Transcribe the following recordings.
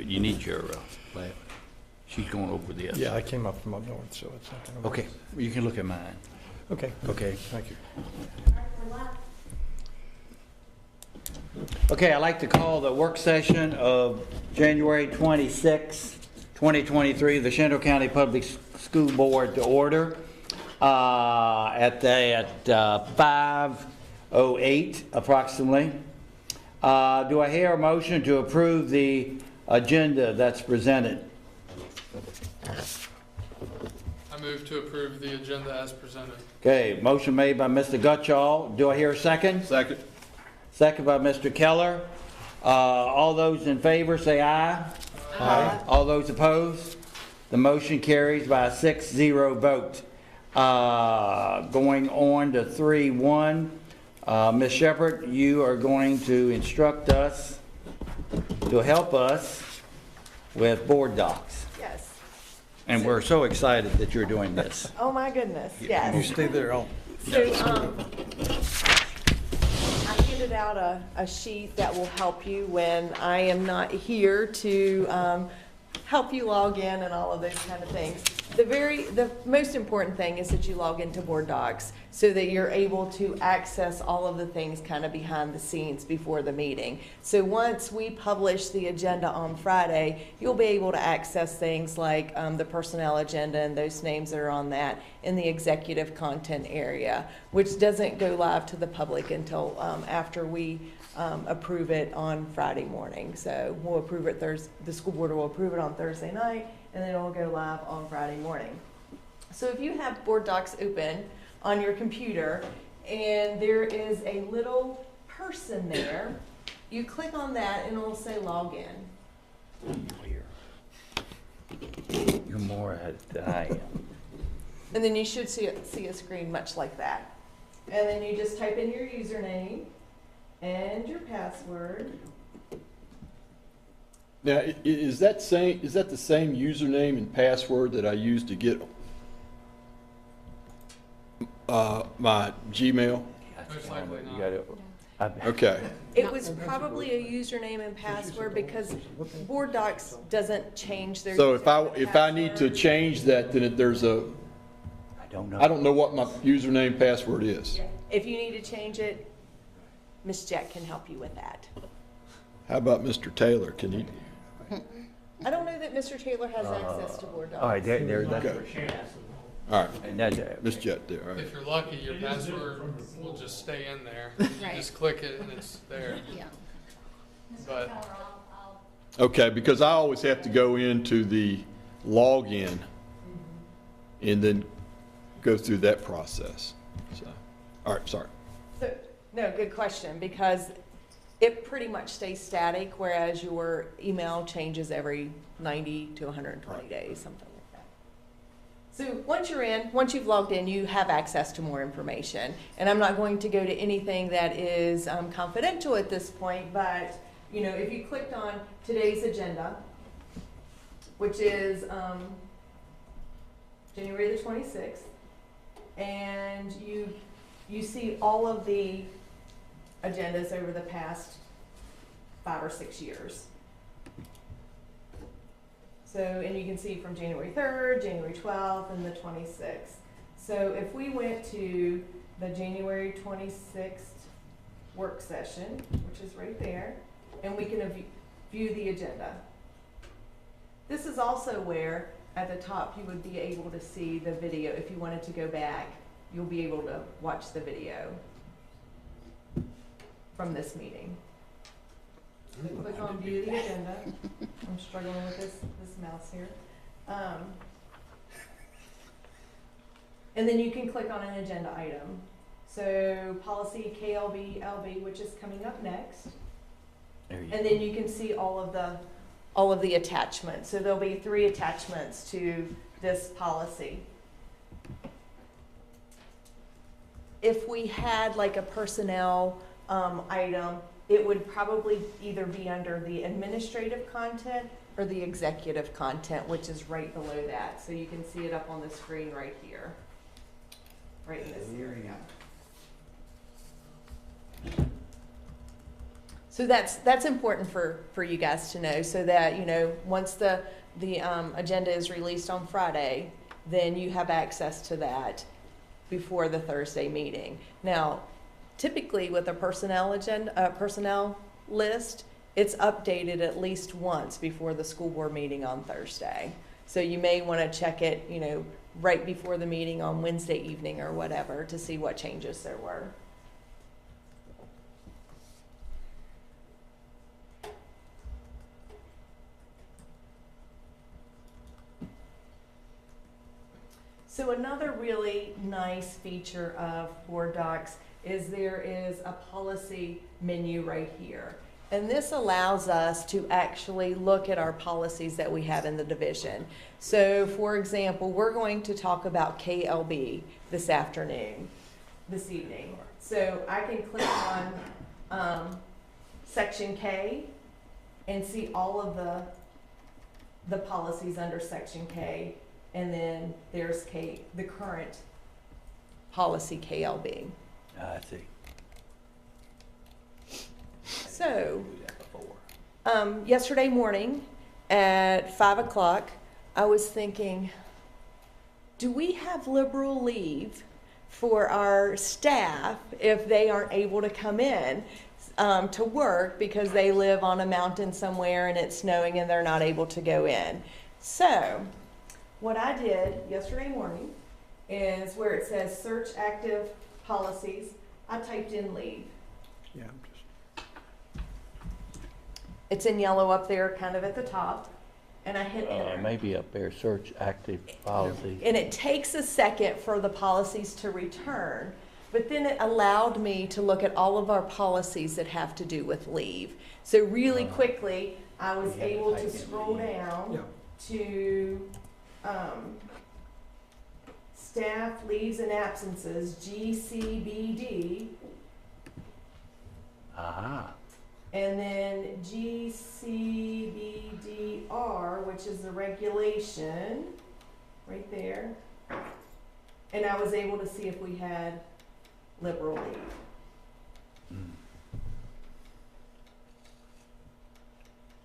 you need your, she's going over this. Yeah, I came up from up north, so it's not gonna work. Okay, you can look at mine. Okay. Okay. Thank you. Okay, I'd like to call the work session of January 26, 2023, the Shenandoah County Public School Board to order at 5:08 approximately. Do I hear a motion to approve the agenda that's presented? I move to approve the agenda as presented. Okay, motion made by Mr. Gutschall. Do I hear a second? Second. Second by Mr. Keller. All those in favor say aye. Aye. All those opposed? The motion carries by a 6-0 vote. Going on to 3-1. Ms. Shepherd, you are going to instruct us to help us with board docs. Yes. And we're so excited that you're doing this. Oh, my goodness, You yes. stay there, I'll. So, I handed out a sheet that will help you when I am not here to help you log in and all of those kind of things. The most important thing is that you log into Board Docs so that you're able to access all of the things kind of behind the scenes before the meeting. So once we publish the agenda on Friday, you'll be able to access things like the personnel agenda and those names that are on that in the executive content area, which doesn't go live to the public until after we approve it on Friday morning. So we'll approve it the school board will approve it on Thursday night, and then it'll go live on Friday morning. So if you have Board Docs open on your computer and there is a little person there, you click on that and it'll say login. You're more ahead than I am. And then you should see a screen much like that. And then you just type in your username and your password. Now, is that the same username and password that I used to get my Gmail? Most likely You not. got it. Okay. It was probably a username and password because Board Docs doesn't change their. So username and if I need to password. change that, then I don't know what my username password is. Yeah. If you need to change it, Miss Jack can help you with that. How about Mr. Taylor? Can he? I don't know that Mr. Taylor has access to Board Docs. All right, there, that's, Okay. All right. and that's, Miss Jet there. All right. If you're lucky, your password will just stay in there. You Right. just click it and it's there. Yeah. But Okay, because I always have to go into the login and then go through that process. So, all right, sorry. So, no, good question, because it pretty much stays static, whereas your email changes every 90 to 120 days, something like that. So once you've logged in, you have access to more information. And I'm not going to go to anything that is confidential at this point, but if you clicked on today's agenda, which is January the 26th, and you see all of the agendas over the past 5 or 6 years. So, and you can see from January 3rd, January 12th, and the 26th. So if we went to the January 26th work session, which is right there, and we can view the agenda. This is also where, at the top, you would be able to see the video. If you wanted to go back, you'll be able to watch the video from this meeting. So click on view the agenda. I'm struggling with this mouse here. And then you can click on an agenda item. So policy KLB, LB, which is coming up next. And then you can see all of the attachments. So there'll be 3 attachments to this policy. If we had like a personnel item, it would probably either be under the administrative content or the executive content, which is right below that. So you can see it up on the screen right here, right in this area. So that's important for you guys to know, so that, you know, once the agenda is released on Friday, then you have access to that before the Thursday meeting. Now, typically with a personnel list, it's updated at least once before the school board meeting on Thursday. So you may want to check it, you know, right before the meeting on Wednesday evening or whatever to see what changes there were. So another really nice feature of Board Docs is there is a policy menu right here. And this allows us to actually look at our policies that we have in the division. So for example, we're going to talk about KLB this evening. So I can click on section K and see all of the policies under section K. And then there's the current policy KLB. I see. So, Do that before. yesterday morning at 5 o'clock, I was thinking, do we have liberal leave for our staff if they aren't able to come in to work because they live on a mountain somewhere and it's snowing and they're not able to go in? So, what I did yesterday morning is where it says search active policies, I typed in leave. Yeah, It's in yellow up there, kind of at the top, and I hit enter. Maybe up there, search active policy. And it takes a second for the policies to return, but then it allowed me to look at all of our policies that have to do with leave. So really quickly, I was You had to able type to in scroll leave. down yeah. to staff leaves and absences, GCBD, Aha. and then GCBDR, which is the regulation, right there. And I was able to see if we had liberal leave.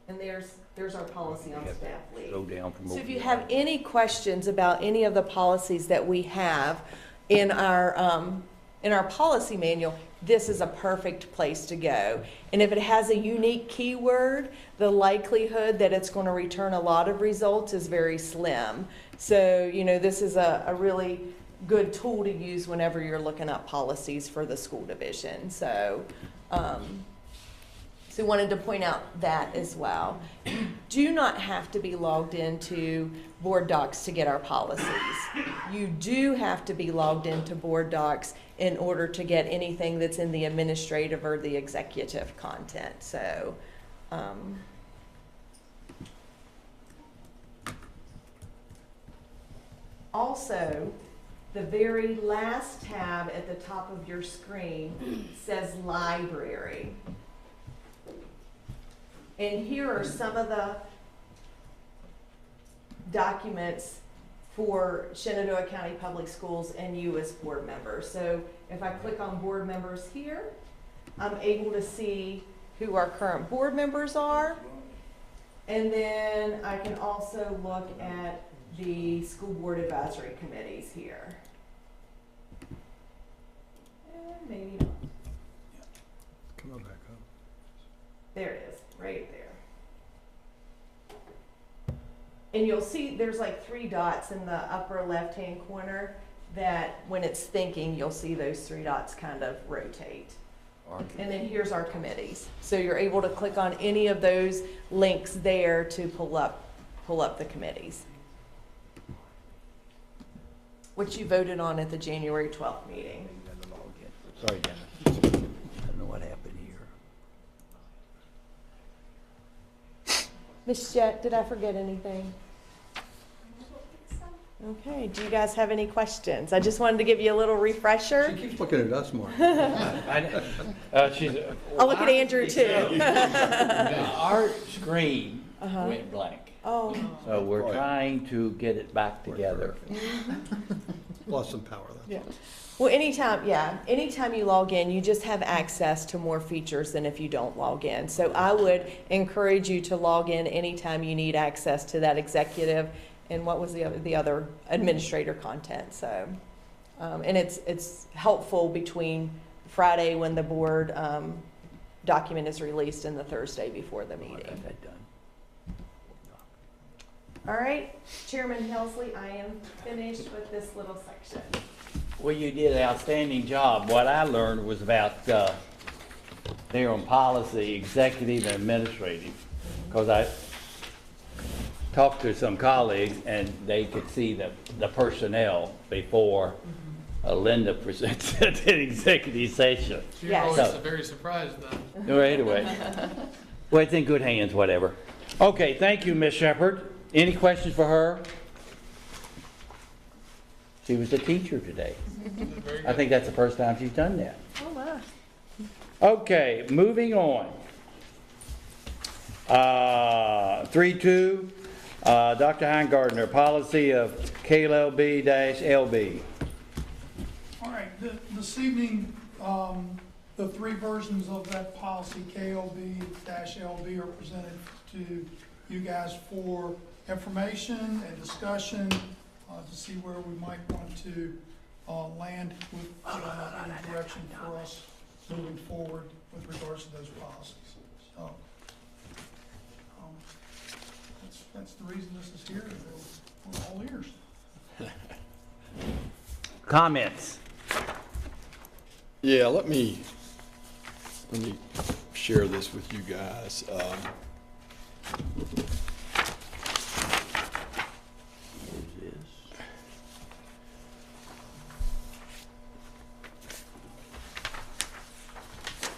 And there's our policy on staff leave. Go down from So over if you there. have any questions about any of the policies that we have in our policy manual, this is a perfect place to go. And if it has a unique keyword, the likelihood that it's going to return a lot of results is very slim. So, you know, this is a really good tool to use whenever you're looking up policies for the school division. So, so wanted to point out that as well. You do not have to be logged into Board Docs to get our policies. You do have to be logged into Board Docs in order to get anything that's in the administrative or the executive content. So, also, the very last tab at the top of your screen says library. And here are some of the documents for Shenandoah County Public Schools and you as board members. So if I click on board members here, I'm able to see who our current board members are. And then I can also look at the school board advisory committees here. And maybe not. Come on back up. There it is, right there. And you'll see there's like 3 dots in the upper left-hand corner that when it's thinking, you'll see those 3 dots kind of rotate. And then here's our committees. So you're able to click on any of those links there to pull up the committees, which you voted on at the January 12th meeting. Sorry, Dennis. I don't know what happened here. Ms. Jett, did I forget anything? Okay, do you guys have any questions? I just wanted to give you a little refresher. She keeps looking at us more. I'll look at Andrew too. Our screen went blank, Oh, so we're trying to get it back together. Lost some power then. Yeah. Well, anytime you log in, you just have access to more features than if you don't log in. So I would encourage you to log in anytime you need access to that executive and what was the other administrator content. So, and it's helpful between Friday when the board document is released and the Thursday before the meeting. All right, Chairman Helsley, I am finished with this little section. Well, you did an outstanding job. What I learned was about their own policy, executive and administrative, because I talked to some colleagues and they could see the personnel before Linda presented at the executive session. You're Yeah, always so- very surprised then. Well, anyway, well, it's in good hands, whatever. Okay, thank you, Ms. Shepherd. Any questions for her? She was a teacher today. Very I good. think that's the first time she's done that. Oh, my. Okay, moving on. 3.2, Dr. Heingardner, policy of KLB-LB. All right, this evening, the three versions of that policy, KLB-LB, are presented to you guys for information and discussion, to see where we might want to land with any direction for us moving forward with regards to those policies. So, that's the reason this is here, we're all ears. Comments? Yeah, let me share this with you guys.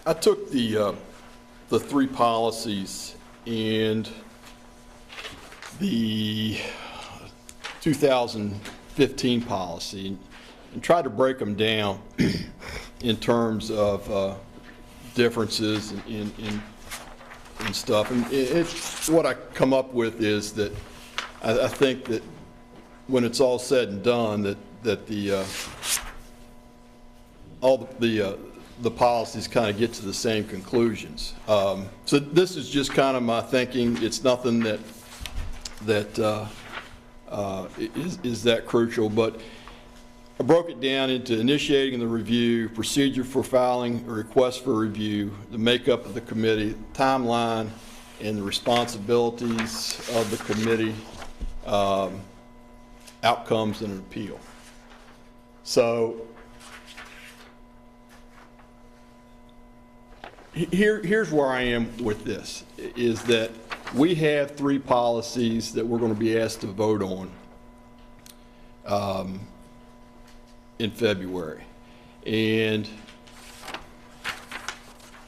I took the three policies and the 2015 policy and tried to break them down in terms of differences in stuff. And it's what I come up with is that I think that when it's all said and done, that all the policies kind of get to the same conclusions. So this is just kind of my thinking. It's nothing that is that crucial, but I broke it down into initiating the review, procedure for filing a request for review, the makeup of the committee, timeline, and the responsibilities of the committee, outcomes, and an appeal. So here's where I am with this, is that we have three policies that we're going to be asked to vote on in February. And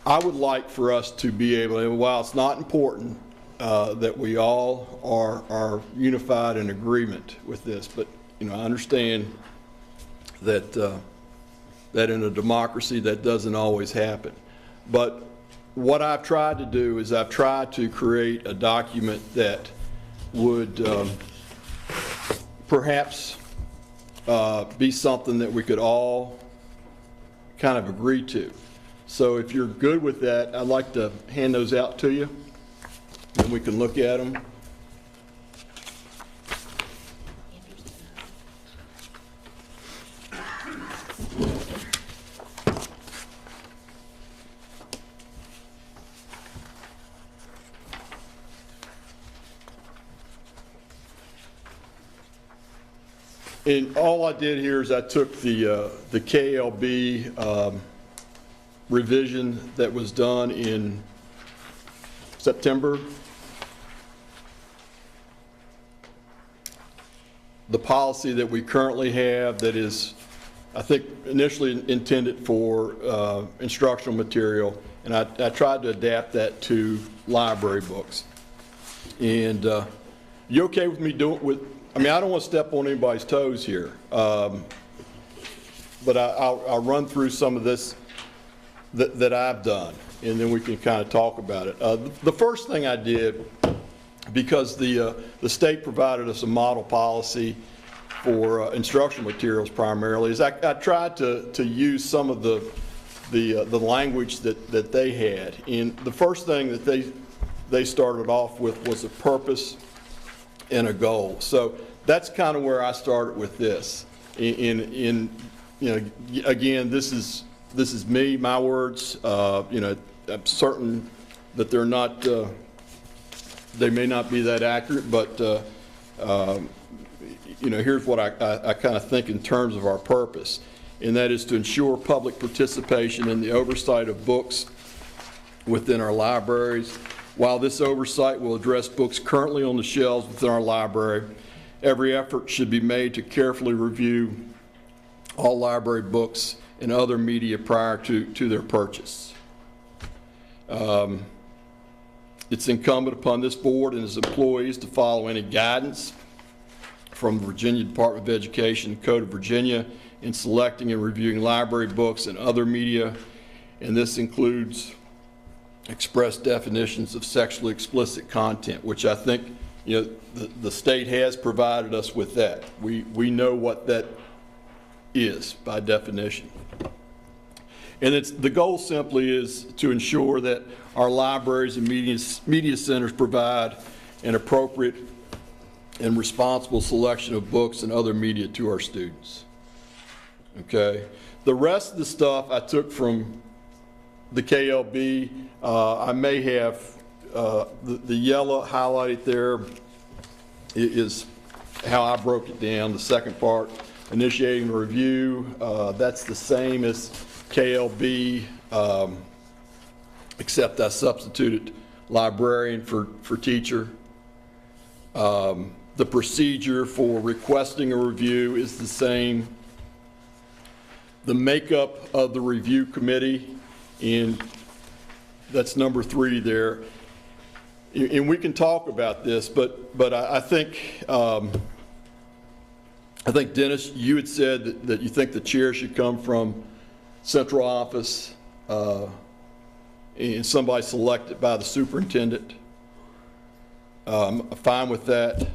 I would like for us to be able to, while it's not important that we all are unified in agreement with this, but I understand that that in a democracy that doesn't always happen. But what I've tried to do is I've tried to create a document that would perhaps be something that we could all kind of agree to. So if you're good with that, I'd like to hand those out to you, and we can look at them. And all I did here is I took the KLB revision that was done in September, the policy that we currently have that is, I think, initially intended for instructional material, and I tried to adapt that to library books. And you okay with me doing with? I mean, I don't want to step on anybody's toes here, but I'll run through some of this that I've done, and then we can kind of talk about it. The first thing I did, because the state provided us a model policy instructional materials primarily is I tried to use some of the language that they had. And the first thing that they started off with was a purpose and a goal. So that's kind of where I started with this. In you know, again, this is me, my words. You know, I'm certain that they're not, they may not be that accurate, but you know, here's what I kind of think in terms of our purpose, and that is to ensure public participation in the oversight of books within our libraries. While this oversight will address books currently on the shelves within our library, every effort should be made to carefully review all library books and other media prior to their purchase. It's incumbent upon this board and its employees to follow any guidance from the Virginia Department of Education, Code of Virginia, in selecting and reviewing library books and other media, and this includes express definitions of sexually explicit content, which I think, you know, the state has provided us with that. We know what that is by definition. And the goal simply is to ensure that our libraries and media centers provide an appropriate and responsible selection of books and other media to our students. Okay? The rest of the stuff I took from the KLB. I may have the yellow highlighted there is how I broke it down. The second part, initiating the review, that's the same as KLB, except I substituted librarian for teacher. The procedure for requesting a review is the same. The makeup of the review committee, and that's number 3 there. And we can talk about this, but I think Dennis, you had said that you think the chair should come from central office, and somebody selected by the superintendent. I'm fine with that.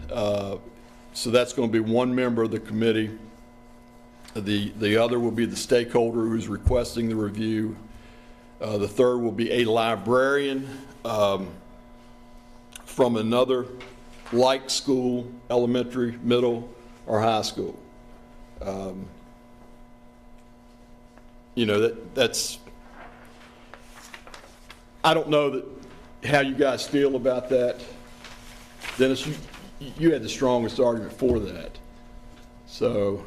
So that's going to be one member of the committee. The other will be the stakeholder who's requesting the review. The third will be a librarian from another like school, elementary, middle, or high school. You know, that's, I don't know how you guys feel about that. Dennis, you had the strongest argument for that. So.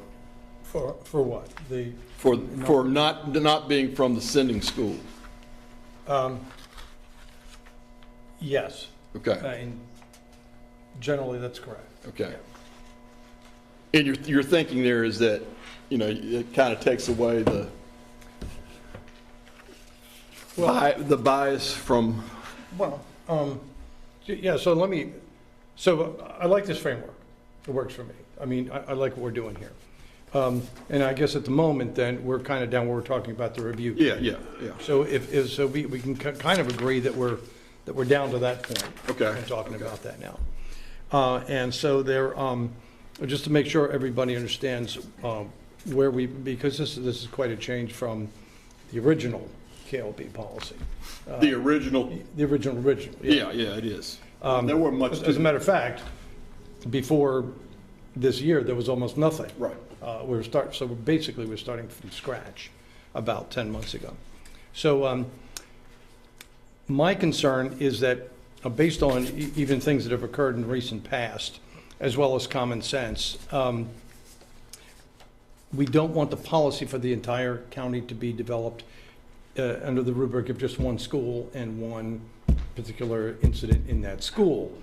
For what? For not being from the sending school. Yes. Okay. And generally, that's correct. Okay. And your thinking there is that, you know, it kind of takes away the bias from. Well, yeah, so I like this framework. It works for me. I mean, I like what we're doing here. And I guess at the moment, then, we're kind of down where we're talking about the review. Yeah. So so we can kind of agree that we're down to that point. Okay. I'm talking about that now. And so there, just to make sure everybody understands because this is quite a change from the original KLB policy. The original. The original. Yeah, it is. There weren't much. As a matter of fact, before this year, there was almost nothing. Right. We're starting from scratch about 10 months ago. So my concern is that based on even things that have occurred in recent past, as well as common sense, we don't want the policy for the entire county to be developed under the rubric of just one school and one particular incident in that school.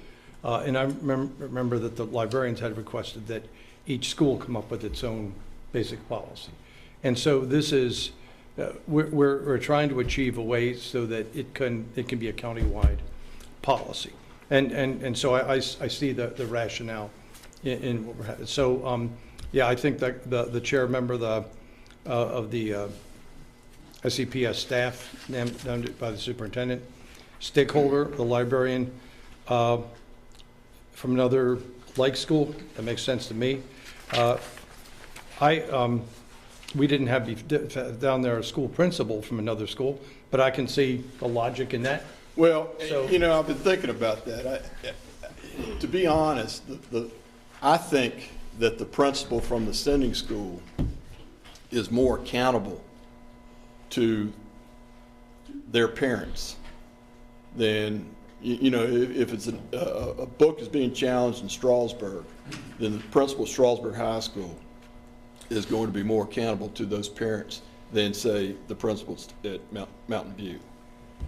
And I remember that the librarians had requested that each school come up with its own basic policy. And so this is, we're trying to achieve a way so that it can be a countywide policy. And so I see the rationale in what we're having. So, yeah, I think that the chair member of the SCPS staff, named by the superintendent, stakeholder, the librarian, from another like school, that makes sense to me. We didn't have down there a school principal from another school, but I can see the logic in that. Well, So- you know, I've been thinking about that. To be honest, I think that the principal from the sending school is more accountable to their parents than, you know, if it's a book is being challenged in Strasburg, then the principal of Strasburg High School is going to be more accountable to those parents than, say, the principals at Mountain View.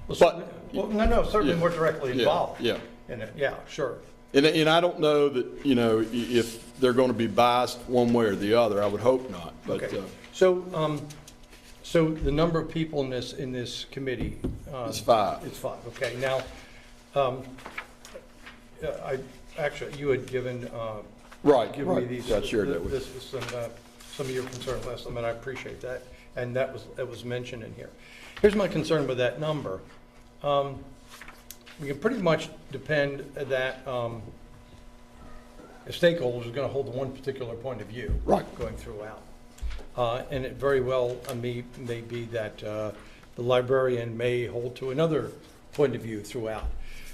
No, certainly Yeah. more directly Yeah, involved. yeah. In it, yeah, sure. And I don't know that, you know, if they're going to be biased one way or the other. I would hope not, but, Okay. So the number of people in this committee? It's 5. It's 5, okay. Now, actually, you had given, Right, given me right. these. Yeah, I shared that with this is some of your concerns last time, and I appreciate that. And that was mentioned in here. Here's my concern with that number. We can pretty much depend that a stakeholder is going to hold to one particular point of view. Right. Going throughout. And it very well may be that the librarian may hold to another point of view throughout.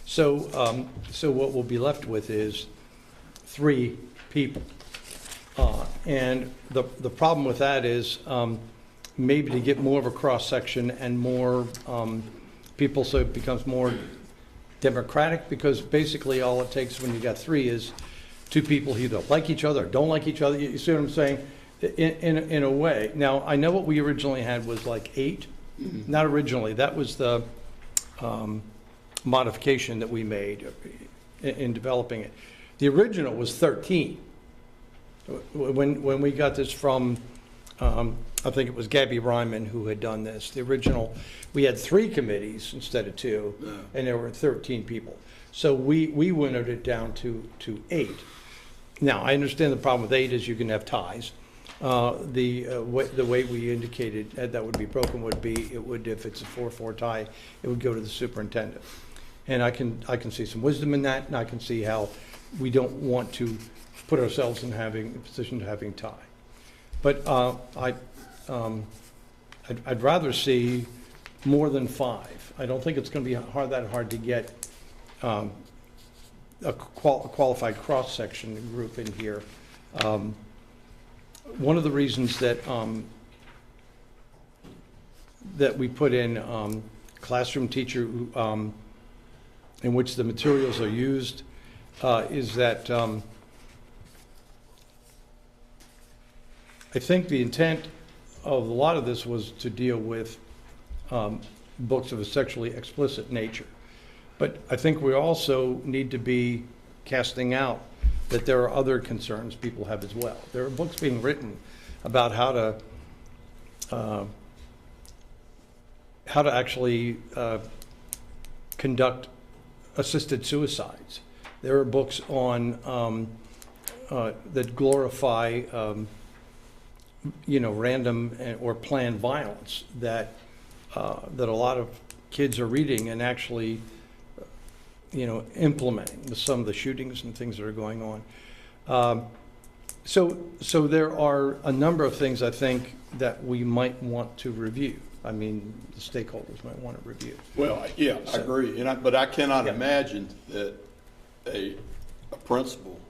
So what we'll be left with is 3 people. And the problem with that is maybe to get more of a cross-section and more people, so it becomes more democratic, because basically all it takes when you got 3 is 2 people who either like each other or don't like each other. You see what I'm saying? In a way. Now, I know what we originally had was like 8. Not originally. That was the modification that we made in developing it. The original was 13. When we got this from, I think it was Gabby Ryman who had done this. The original, we had 3 committees instead of 2, and there were 13 people. So we winnowed it down to 8. Now, I understand the problem with 8 is you can have ties. The way we indicated that would be broken would be, it would, if it's a 4-4 tie, it would go to the superintendent. And I can see some wisdom in that, and I can see how we don't want to put ourselves in a position of having tie. But I'd rather see more than 5. I don't think it's going to be that hard to get a qualified cross-section group in here. One of the reasons that that we put in classroom teacher in which the materials are used is that I think the intent of a lot of this was to deal with books of a sexually explicit nature. But I think we also need to be casting out that there are other concerns people have as well. There are books being written about how to actually conduct assisted suicides. There are books on that glorify, random or planned violence that a lot of kids are reading and actually, implementing with some of the shootings and things that are going on. So there are a number of things I think that we might want to review. I mean, the stakeholders might want to review. Well, yeah, I agree, but I cannot imagine that a principal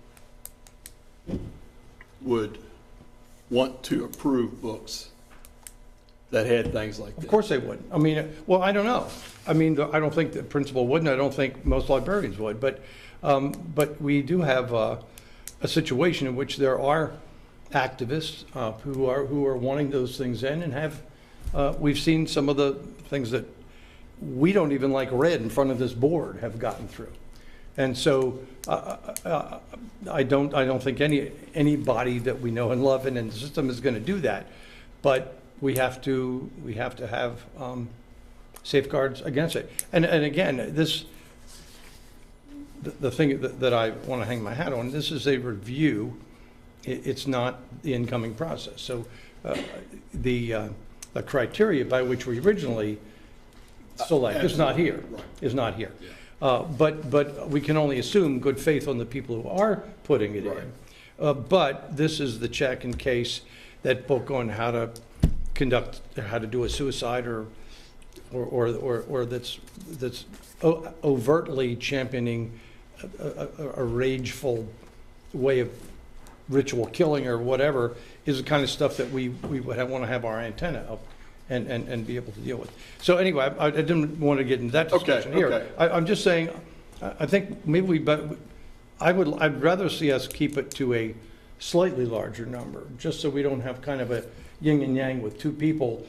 would want to approve books that had things like that. Of course they would. I mean, well, I don't know. I mean, I don't think the principal would, and I don't think most librarians would, but we do have a situation in which there are activists who are wanting those things in, and have we've seen some of the things that we don't even like read in front of this board have gotten through. And so I don't think anybody that we know and love and in the system is going to do that, but we have to have safeguards against it. And again, the thing that I want to hang my hat on, this is a review. It's not the incoming process. So the criteria by which we originally select is not here. Is not here. But we can only assume good faith on the people who are putting it in. But this is the check in case that book on how to do a suicide or that's overtly championing a rageful way of ritual killing or whatever is the kind of stuff that we would want to have our antenna up and be able to deal with. So anyway, I didn't want to get into that discussion here. Okay. I'm just saying, I think maybe I'd rather see us keep it to a slightly larger number, just so we don't have kind of a yin and yang with two people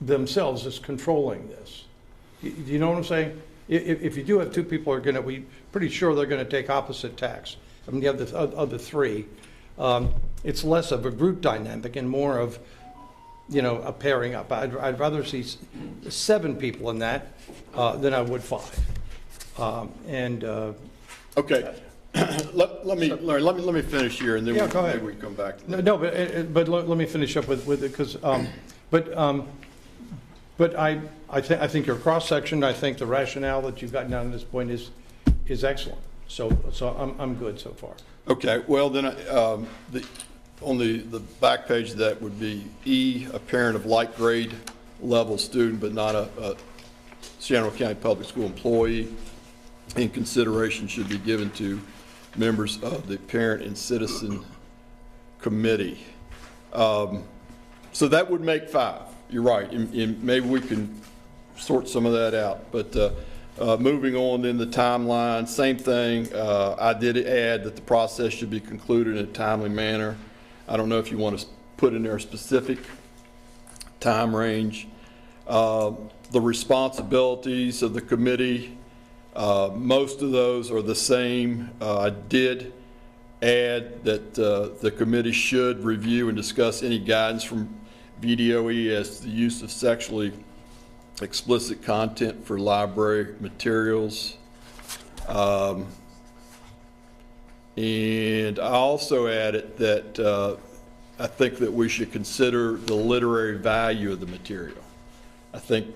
themselves as controlling this. Do you know what I'm saying? If you do have two people are going to, we pretty sure they're going to take opposite tacks. I mean, the other three, it's less of a group dynamic and more of, a pairing up. I'd rather see 7 people in that than I would 5. Okay. Let me finish here, and then Yeah, go ahead. maybe we can come back to that. No, but let me finish up with it, because, but I think your cross-section, I think the rationale that you've gotten down to this point is excellent. So I'm good so far. Okay, well, then, on the back page of that would be E, a parent of like grade level student, but not a Shenandoah County Public School employee, in consideration should be given to members of the Parent and Citizen Committee. So that would make 5. You're right, and maybe we can sort some of that out. But moving on in the timeline, same thing. I did add that the process should be concluded in a timely manner. I don't know if you want to put in there a specific time range. The responsibilities of the committee, most of those are the same. I did add that the committee should review and discuss any guidance from VDOE as to the use of sexually explicit content for library materials. And I also added that I think that we should consider the literary value of the material. I think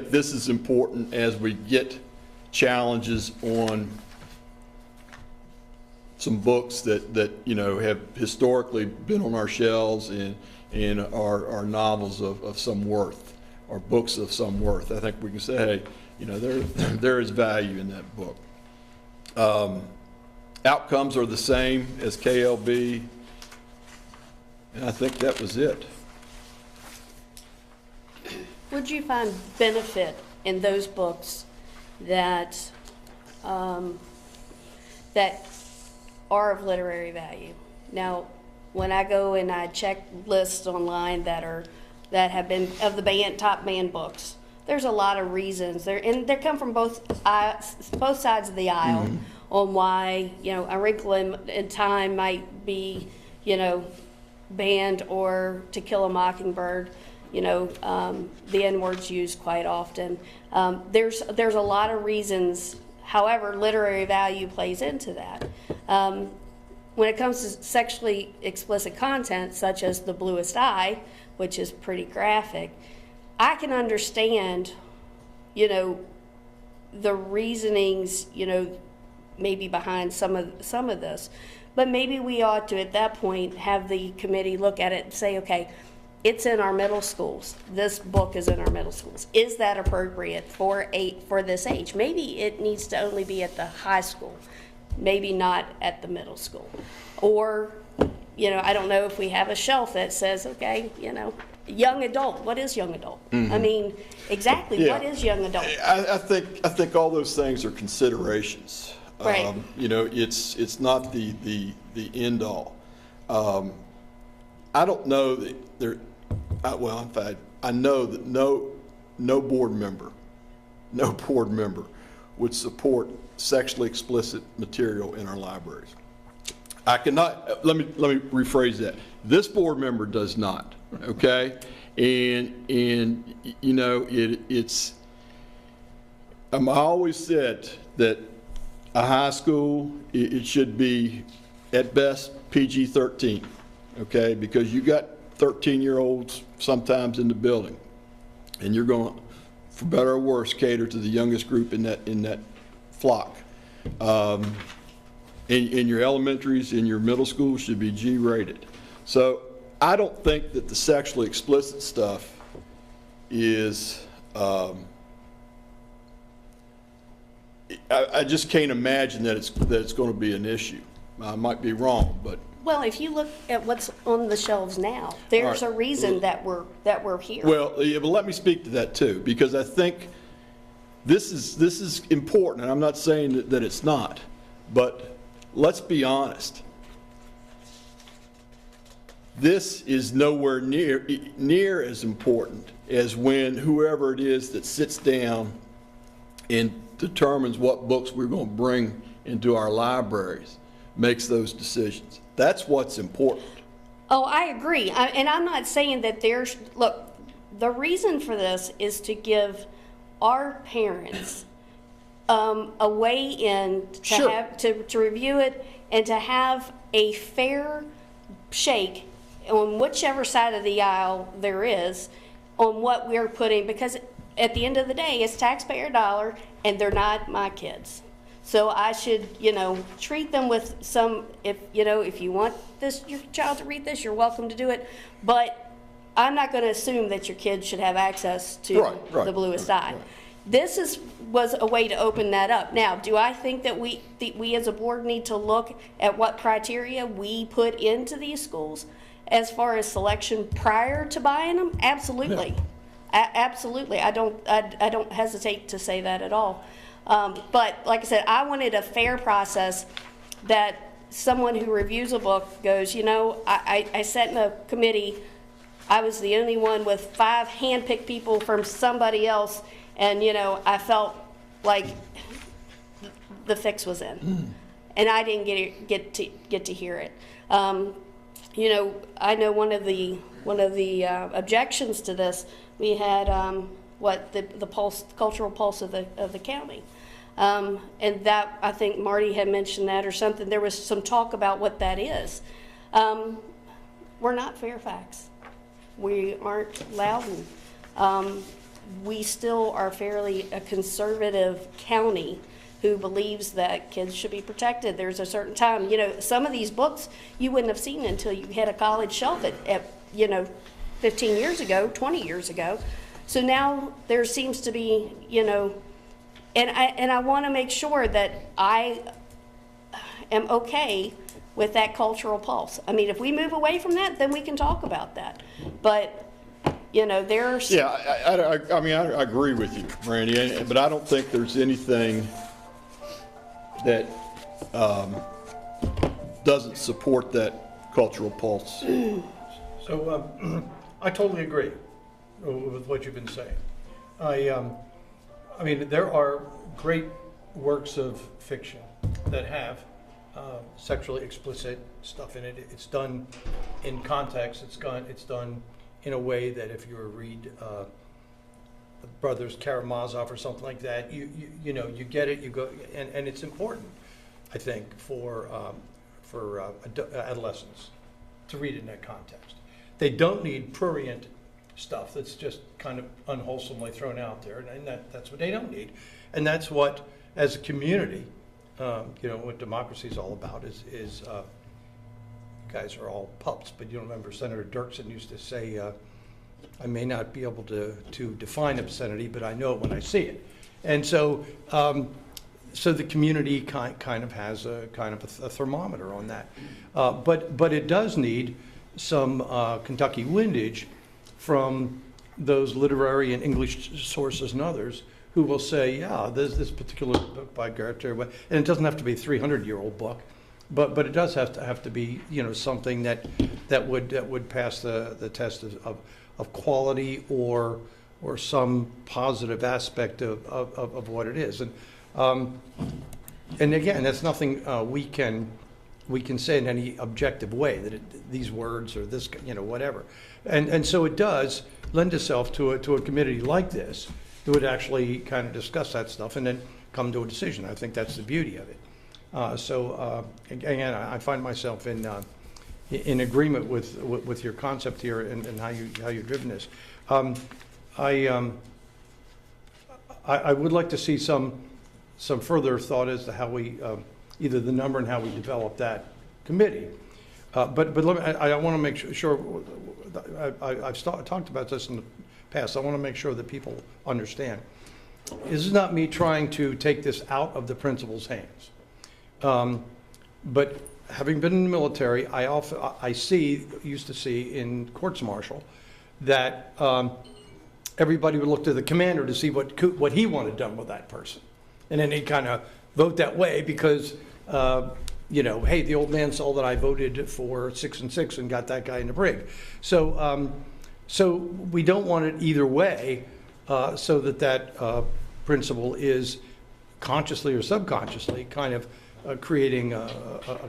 this is important as we get challenges on some books that have historically been on our shelves and are novels of some worth, or books of some worth. I think we can say, hey, there is value in that book. Outcomes are the same as KLB, and I think that was it. Would you find benefit in those books that that are of literary value? Now, when I go and I check lists online that have been of the top banned books, there's a lot of reasons there, and they come from both sides of the aisle on why A Wrinkle in Time might be banned, or To Kill a Mockingbird. The N-word's used quite often. There's a lot of reasons. However, literary value plays into that. When it comes to sexually explicit content, such as The Bluest Eye, which is pretty graphic, I can understand, the reasonings, maybe behind some of this. But maybe we ought to, at that point, have the committee look at it and say, okay, it's in our middle schools. This book is in our middle schools. Is that appropriate for this age? Maybe it needs to only be at the high school, maybe not at the middle school. Or, I don't know if we have a shelf that says, okay, young adult. What is young adult? I mean, exactly, Yeah. what is young adult? I think all those things are considerations. Right. It's not the end all. I don't know that there. In fact, I know that no board member would support sexually explicit material in our libraries. I cannot. Let me rephrase that. This board member does not. Okay, and it's. I always said that a high school it should be at best PG-13. Okay, because you got 13-year-olds sometimes in the building, and you're going, for better or worse, cater to the youngest group in that flock. in your elementaries, in your middle school should be G-rated. So I don't think that the sexually explicit stuff is, I just can't imagine that it's going to be an issue. I might be wrong, but. Well, if you look at what's on the shelves now, there's a reason that we're here. Well, yeah, but let me speak to that too, because I think this is important, and I'm not saying that it's not, but let's be honest. This is nowhere near as important as when whoever it is that sits down and determines what books we're going to bring into our libraries makes those decisions. That's what's important. Oh, I agree. And I'm not saying that look, the reason for this is to give our parents a way in to Sure. have to review it and to have a fair shake on whichever side of the aisle there is on what we're putting, because at the end of the day, it's taxpayer dollar and they're not my kids. So I should, treat them with some, if you want your child to read this, you're welcome to do it. But I'm not going to assume that your kids should have access to the bluest eye. This was a way to open that up. Now, do I think that we as a board need to look at what criteria we put into these schools as far as selection prior to buying them? Absolutely. Absolutely. I don't hesitate to say that at all. But like I said, I wanted a fair process that someone who reviews a book goes, I sat in a committee. I was the only one with 5 handpicked people from somebody else. And, I felt like the fix was in. And I didn't get to hear it. I know one of the objections to this, we had the cultural pulse of the county, and that, I think Marty had mentioned that or something. There was some talk about what that is. We're not Fairfax. We aren't Loudon. We still are fairly a conservative county who believes that kids should be protected. There's a certain time, some of these books you wouldn't have seen until you had a college shelf at 15 years ago, 20 years ago. So now there seems to be, and I want to make sure that I am okay with that cultural pulse. I mean, if we move away from that, then we can talk about that. But there's... Yeah, I agree with you, Randy, but I don't think there's anything that doesn't support that cultural pulse. So I totally agree with what you've been saying. I mean, there are great works of fiction that have sexually explicit stuff in it. It's done in context. It's done in a way that if you read the Brothers Karamazov or something like that, you get it. You go, and it's important, I think, for adolescents to read it in that context. They don't need prurient stuff that's just kind of unwholesomely thrown out there, and that's what they don't need. And that's what, as a community, what democracy is all about is you guys are all pups, but you remember Senator Dirksen used to say, I may not be able to define obscenity, but I know it when I see it. And so so the community kind of has a thermometer on that. But it does need some Kentucky windage from those literary and English sources and others who will say, yeah, there's this particular book by Goethe, and it doesn't have to be a 300-year-old book, but it does have to be something that would pass the test of quality or some positive aspect of what it is. And again, that's nothing we can say in any objective way that these words or this whatever, and so it does lend itself to a committee like this that would actually kind of discuss that stuff and then come to a decision. I think that's the beauty of it. So again, I find myself in agreement with your concept here and how you've driven this. I would like to see some further thought as to how we either the number and how we develop that committee. But let me, I want to make sure, I've talked about this in the past. I want to make sure that people understand. This is not me trying to take this out of the principal's hands. But having been in the military, I used to see in courts martial that everybody would look to the commander to see what he wanted done with that person. And then they kind of vote that way because, you know, hey, the old man saw that I voted for 6 and 6 and got that guy in the brig. So, so we don't want it either way, so that principle is consciously or subconsciously kind of creating a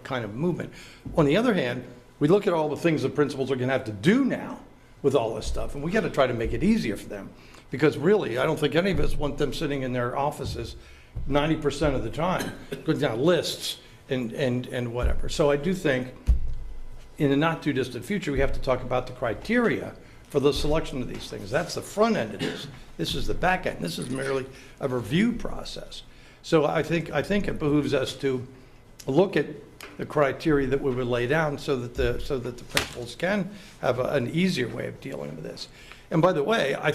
kind of movement. On the other hand, we look at all the things the principals are going to have to do now with all this stuff, and we got to try to make it easier for them, because really, I don't think any of us want them sitting in their offices 90% of the time, going down lists and whatever. So I do think in the not too distant future, we have to talk about the criteria for the selection of these things. That's the front end of this. This is the back end. This is merely a review process. So I think it behooves us to look at the criteria that we would lay down so that the principals can have an easier way of dealing with this. And by the way, I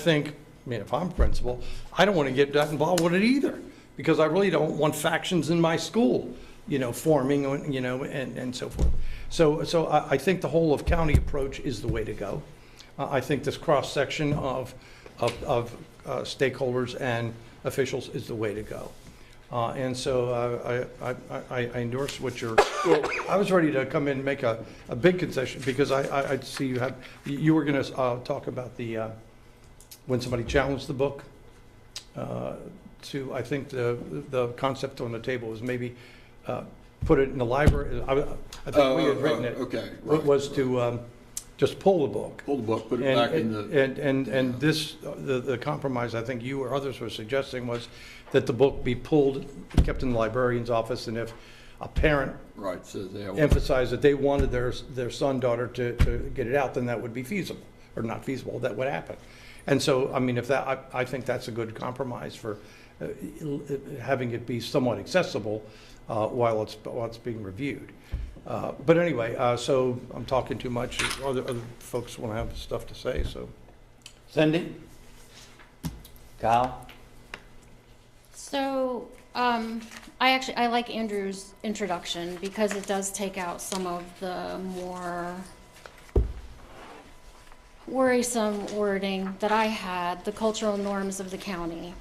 mean, if I'm a principal, I don't want to get that involved with it either, because I really don't want factions in my school, you know, forming, you know, and so forth. So I think the whole of county approach is the way to go. I think this cross section of stakeholders and officials is the way to go. And so I endorse what you're, well, I was ready to come in and make a big concession, because I see you were going to talk about the, when somebody challenged the book, I think the concept on the table was maybe put it in the library. I think we had written it. Okay, right. Was to just pull the book. Pull the book, put it back in the... And this, the compromise I think you or others were suggesting was that the book be pulled, kept in the librarian's office, and if a parent Right, says they emphasized that they wanted their son, daughter to get it out, then that would be feasible, or not feasible, that would happen. And so, I mean, if that, I think that's a good compromise for having it be somewhat accessible while it's being reviewed. But anyway, so I'm talking too much. Other folks want to have stuff to say, so. Cindy? Kyle? So, I like Andrew's introduction because it does take out some of the more worrisome wording that I had. The cultural norms of the county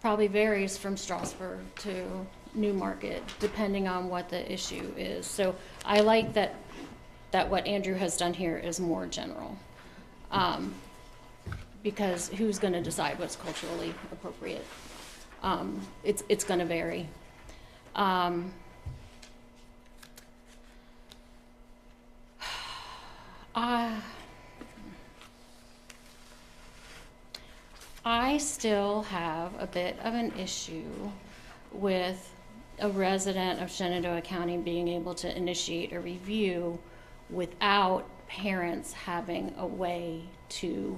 probably varies from Strasburg to Newmarket, depending on what the issue is. So I like that what Andrew has done here is more general. Because who's going to decide what's culturally appropriate? It's going to vary. I still have a bit of an issue with a resident of Shenandoah County being able to initiate a review without parents having a way to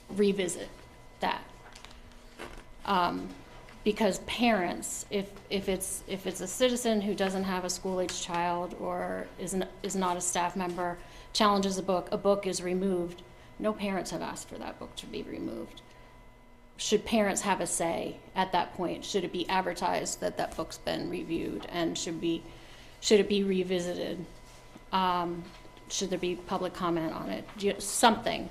revisit that. Because parents, if it's a citizen who doesn't have a school-age child or is not a staff member, challenges a book is removed. No parents have asked for that book to be removed. Should parents have a say at that point? Should it be advertised that that book's been reviewed, and should it be revisited? Should there be public comment on it? Something.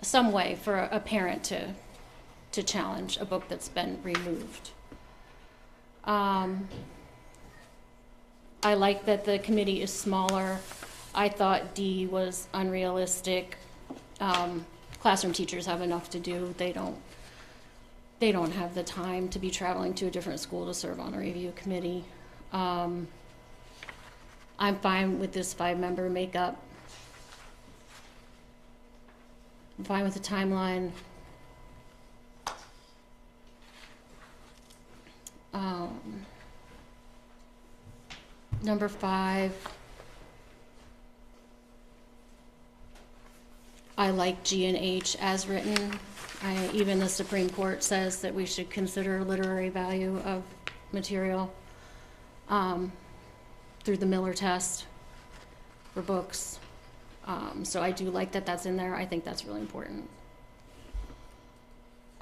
Some way for a parent to challenge a book that's been removed. I like that the committee is smaller. I thought D was unrealistic. Classroom teachers have enough to do. They don't have the time to be traveling to a different school to serve on a review committee. I'm fine with this 5-member makeup. I'm fine with the timeline. Number 5. I like G and H as written. Even the Supreme Court says that we should consider literary value of material through the Miller test for books. So I do like that that's in there. I think that's really important.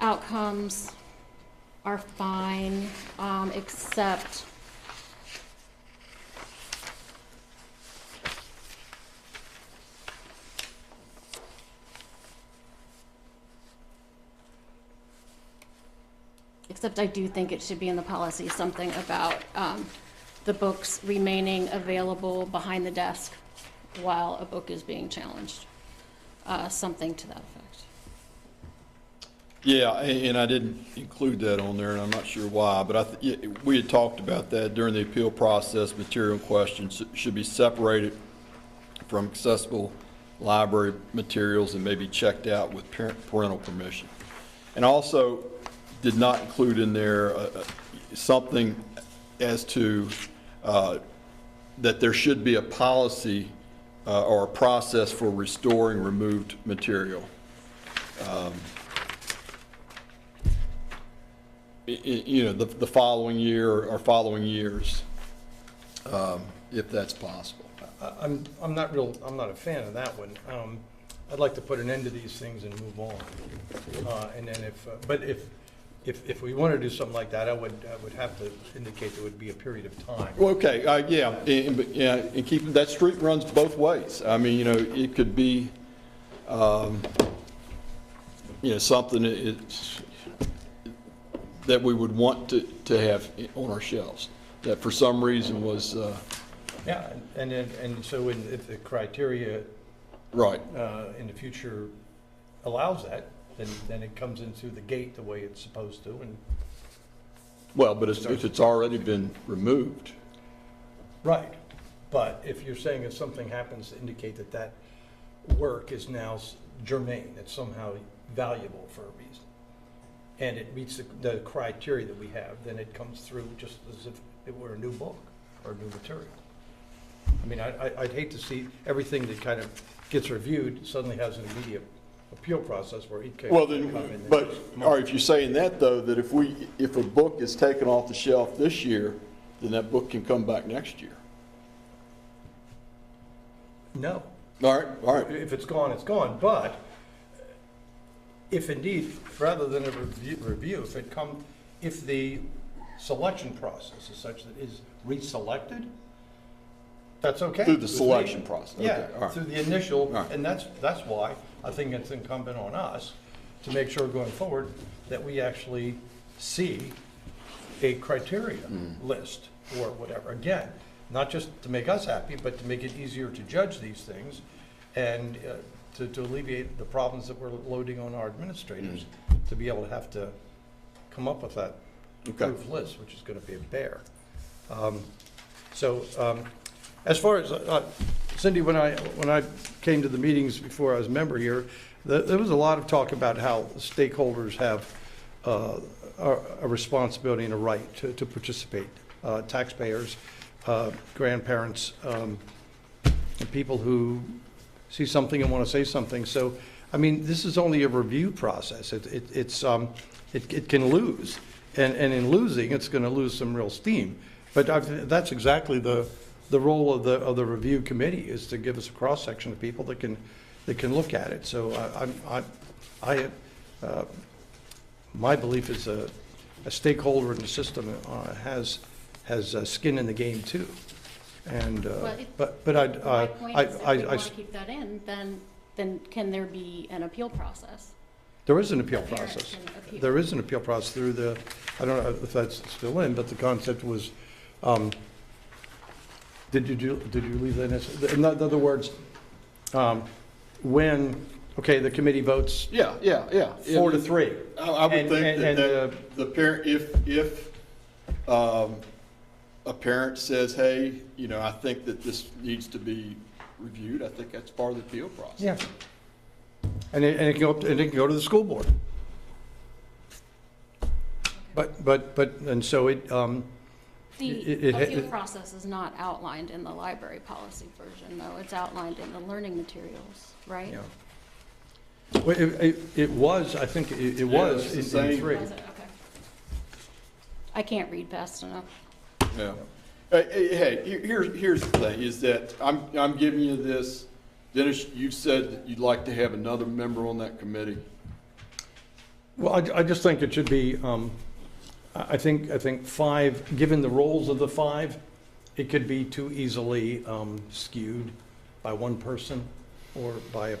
Outcomes are fine, except I do think it should be in the policy, something about the books remaining available behind the desk while a book is being challenged. Something to that effect. Yeah, and I didn't include that on there, and I'm not sure why, but we had talked about that during the appeal process. Material questions should be separated from accessible library materials and maybe checked out with parental permission. And also did not include in there something as to that there should be a policy or a process for restoring removed material. You know, the following year or following years, if that's possible. I'm not a fan of that one. I'd like to put an end to these things and move on. And then if we want to do something like that, I would have to indicate there would be a period of time. Well, okay, yeah, and keep, that street runs both ways. I mean, you know, it could be, you know, something that we would want to have on our shelves, that for some reason was, Yeah, and so if the criteria right. In the future allows that, then it comes in through the gate the way it's supposed to, and. Well, but if it's already been removed. Right, but if you're saying if something happens to indicate that that work is now germane, it's somehow valuable for a reason, and it meets the criteria that we have, then it comes through just as if it were a new book or new material. I mean, I'd hate to see everything that kind of gets reviewed suddenly has an immediate appeal process where it can Well, come in. then, but, all right, if you're saying that, though, that if a book is taken off the shelf this year, then that book can come back next year. No. All right. If it's gone, it's gone, but if indeed, rather than a review, if the selection process is such that is reselected, that's okay. Through the with me. selection process. Okay, Yeah, all right. through the initial, All right. and that's why I think it's incumbent on us to make sure going forward that we actually see a criteria list or whatever. Again, not just to make us happy, but to make it easier to judge these things and to alleviate the problems that we're loading on our administrators, to be able to have to come up with that approved list, which is going to be a bear. As far as, Cindy, when I came to the meetings before I was a member here, there was a lot of talk about how stakeholders have a responsibility and a right to participate. Taxpayers, grandparents, and people who see something and want to say something. So, I mean, this is only a review process. It can lose, and in losing, it's going to lose some real steam. But that's exactly the role of the review committee, is to give us a cross section of people that can look at it. So my belief is a stakeholder in the system has skin in the game too. And but My point is, if we want I to keep that in, then can there be an appeal process? there is an appeal The parents process. can appeal. There is an appeal process through the, I don't know if that's still in, but the concept was, did you leave that in other words, when, okay, the committee votes Yeah. 4-3. I would And- think and- that the parent, if a parent says, hey, you know, I think that this needs to be reviewed, I think that's part of the appeal process. Yeah. And it can go to the school board. And so it, The appeal process is not outlined in the library policy version, though. It's outlined in the learning materials, right? yeah. Well, it was, I think it was it's the in same. 3. Was it? Okay. I can't read fast enough. Yeah. Hey, here's the thing, is that I'm giving you this. Dennis, you said that you'd like to have another member on that committee. Well, I just think it should be, I think 5, given the roles of the 5, it could be too easily skewed by one person or by,